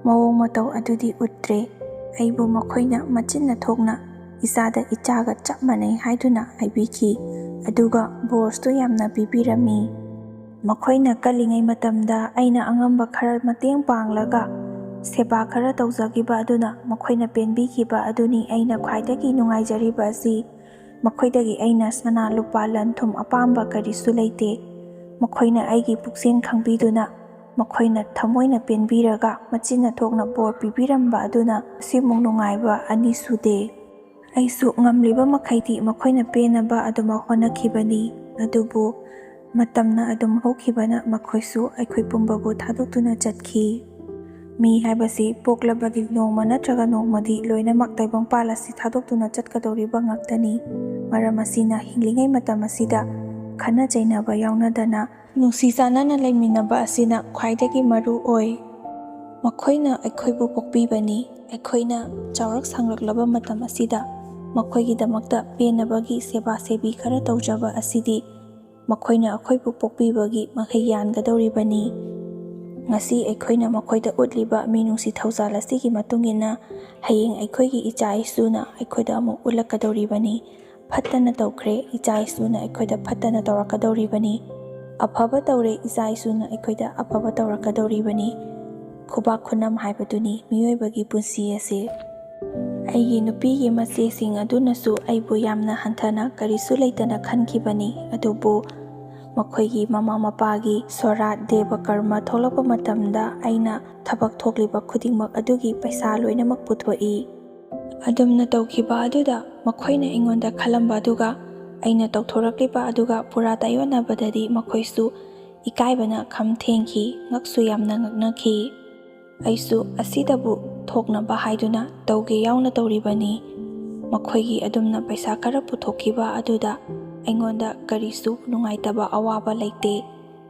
mawong mataw adudi utre. Aibu makhoina machinna thokna isada ichaga chap manai haiduna haibiki aduga borstu yamna pibirami. Makhoina kalingai matamda aina angamba khara mateng panglaga seba khara tawjagiba aduna makhoina penbikiba aduni aina khwaidagi nungaijariba asi. Makhoidagi aina sana lupa lanthum apamba karisu leite. Makhoina aigi puksen khangbiduna makhoina thamoina penbiraga machinna thokna bor pibiramba aduna simung nungaiba ani sude. Aisu ngamliba makhaiti makhoina penaba aduma honakhibani adubu matamna adum hokibana makhoisu aikhoi pumbabu thadoktuna chatkhi. Mi haibasi poklabagi nongma natraga nongmadi loinamak taibang palasi thadoktuna chatkadoriba ngaktani. Maram asina hinglingai matam asida khana chainaba yaunadana nungsi chanana leiminaba asina khwaidagi maru oi. Makhoina aikhoibu pokpibani aikhoina chawrak sangraklaba matam asida makhoigidamakta penabagi seba sebi khara tawjaba asidi makhoina akhoibu pokpibagi makhai yangadoribani. Ngasi aikhoina makhoida utliba minungsi thaujal asigi matungina hayeng aikhoigi icha isuna aikhoida amuk ulakadoribani. Phattana tawkhre icha isuna aikhoida phattana tawrakadoribani. Afaba tawre icha isuna aikhoida afaba tawrakadoribani. Khubak khunam haibaduni miyoibagi punsi ase. Aigi nupigi masesing adunasu aibu yamna hanthana karisu leitana khankibani adubu makhoigi mama mapagi sorat deva karma tholakpa matamda aina thabak thokliba khudingmak adugi paisa loinamak puthoi. Adumna tawkhiba aduda makhoina ingonda khalamba aduga aina tawthorakliba aduga pura tayonabadadi makhoisu ikaibana khamthengki ngaksu yamna ngaknakhi. Aisu asidabu thoknaba haiduna tawge yauna tawribani. Makhoigi adumna paisa khara puthokkiba aduda aingonda karisu nungaitaba awaba leite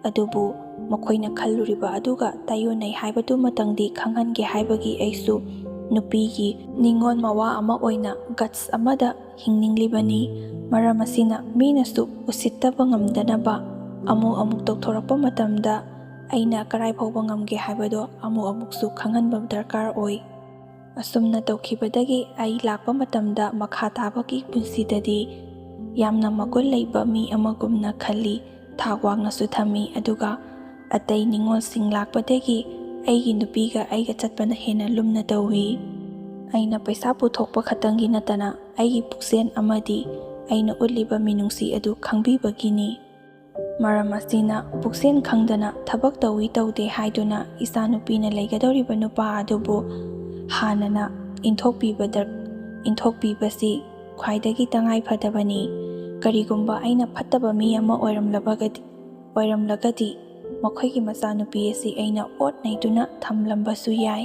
adubu makhoina khalluriba aduga tayonai haibadu matangdi khanghange haibagi aisu nupigi Ningol Mawa ama oina guts amada hingninglibani. Maram asina minasu usittaba ngamdanaba amuk tawthorakpa matamda aina karai phauba ngamge haibado amuksu khanghanba darkar oi. Asumna tawkhibadagi ai lakpa matamda makha tabagi punsidadi yamna magul leiba mi amagumna khalli thak wangnasu thami aduga atai ningolsing lakpadagi aigi nupiga aiga chatpana hena lumna tawi. Aina paisa puthokpa khatangi natana aigi puksen amadi ꯑꯩꯅ ꯎꯠꯂꯤꯕ ꯃꯤꯅꯨꯡꯁꯤ ꯑꯗꯨ ꯈꯪꯕꯤꯕꯒꯤꯅꯤ꯫ ꯃꯔꯝ ꯑꯁꯤꯅ ꯄꯨꯛꯁꯦꯟ ꯈꯪꯗꯅ ꯊꯕꯛ ꯇꯧꯏ ꯇꯧꯗꯦ ꯍꯥꯏꯗꯨꯅ ꯏꯆꯥꯅꯨꯄꯤꯅ ꯂꯩꯒꯗꯧꯔꯤꯕ ꯅꯨꯄꯥ ꯑꯗꯨꯕꯨ ꯍꯥꯟꯅꯅ ꯏꯟꯊꯣꯛꯄꯤꯕꯁꯤ ꯈ꯭ꯋꯥꯏꯗꯒꯤ ꯇꯉꯥꯏ ꯐꯗꯕꯅꯤ꯫ ꯀꯔꯤꯒꯨꯝꯕ ꯑꯩꯅ ꯐꯠꯇꯕ ꯃꯤ ꯑꯃ ꯑꯣꯏꯔꯝꯂꯒꯗꯤ ꯃꯈꯣꯏꯒꯤ ꯃꯆꯥꯅꯨꯄꯤ ꯑꯁꯤ ꯑꯩꯅ ꯑꯣꯠ ꯅꯩꯗꯨꯅ ꯊꯝꯂꯝꯕꯁꯨ ꯌꯥꯏ꯫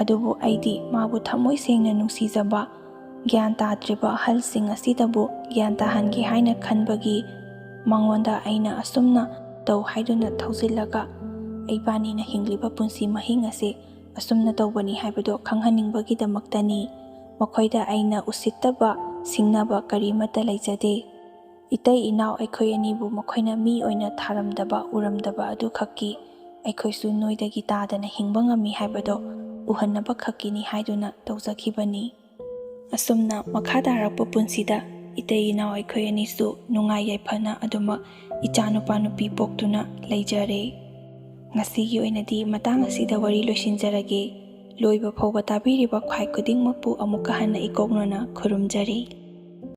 ꯑꯗꯨꯕꯨ ꯑꯩꯗꯤ ꯃꯥꯕꯨ ꯊꯃꯣꯏ ꯁꯦꯡꯅ ꯅꯨꯡꯁꯤꯖꯕ, ꯒ꯭ꯌꯥꯟ ꯇꯥꯗ꯭ꯔꯤꯕ ꯑꯍꯜꯁꯤꯡ ꯑꯁꯤꯗꯕꯨ ꯒ꯭ꯌꯥꯟ ꯇꯥꯍꯟꯒꯦ ꯍꯥꯏꯅ ꯈꯟꯕꯒꯤ ꯃꯉꯣꯟꯗ ꯑꯩꯅ ꯑꯁꯨꯝꯅ ꯇꯧ ꯍꯥꯏꯗꯨꯅ ꯊꯧꯖꯤꯜꯂꯒ ꯏꯕꯥꯅꯤꯅ ꯍꯤꯡꯂꯤꯕ ꯄꯨꯟꯁꯤ ꯃꯍꯤꯡ ꯑꯁꯤ ꯑꯁꯨꯝꯅ ꯇꯧꯕꯅꯤ ꯍꯥꯏꯕꯗꯨ ꯈꯪꯍꯟꯅꯤꯡꯕꯒꯤꯗꯃꯛꯇꯅꯤ꯫ ꯃꯈꯣꯏꯗ ꯑꯩꯅ ꯎꯁꯤꯠꯇꯕ ꯁꯤꯡꯅꯕ ꯀꯔꯤꯃꯠꯇ ꯂꯩꯖꯗꯦ꯫ ꯏꯇꯩ ꯏꯅꯥꯎ ꯑꯩꯈꯣꯏ ꯑꯅꯤꯕꯨ ꯃꯈꯣꯏꯅ ꯃꯤ ꯑꯣꯏꯅ ꯎꯔꯝꯗꯕ ꯑꯗꯨꯈꯛꯀꯤ ꯑꯩꯈꯣꯏꯁꯨ ꯅꯣꯏꯗꯒꯤ ꯇꯥꯗꯅ ꯍꯤꯡꯕ ꯉꯝꯃꯤ ꯍꯥꯏꯕꯗꯣ ꯎꯍꯟꯅꯕ ꯈꯛꯀꯤꯅꯤ ꯍꯥꯏꯗꯨꯅ ꯇꯧꯖꯈꯤꯕꯅꯤ꯫ ꯑꯁꯨꯝꯅ ꯃꯈꯥ ꯇꯥꯔꯛꯄ ꯄꯨꯟꯁꯤꯗ ꯏꯇꯩ ꯏꯅꯥꯎ ꯑꯩꯈꯣꯏ ꯑꯅꯤꯁꯨ ꯅꯨꯡꯉꯥꯏ ꯌꯥꯏꯐꯅ ꯑꯗꯨꯃꯛ ꯏꯆꯥ ꯅꯨꯄꯥ ꯅꯨꯄꯤ ꯄꯣꯛꯇꯨꯅ ꯂꯩꯖꯔꯦ꯫ ꯉꯁꯤꯒꯤ ꯑꯣꯏꯅꯗꯤ ꯃꯇꯥꯡ ꯑꯁꯤꯗ ꯋꯥꯔꯤ ꯂꯣꯏꯁꯤꯟꯖꯔꯒꯦ꯫ ꯂꯣꯏꯕ ꯐꯥꯎꯕ ꯇꯥꯕꯤꯔꯤꯕ ꯈ꯭ꯋꯥꯏ ꯈꯨꯗꯤꯡꯃꯛꯄꯨ ꯑꯃꯨꯛꯀ ꯍꯟꯅ ꯏꯀꯣꯛꯅꯅ ꯈꯨꯔꯨꯝꯖꯔꯤ꯫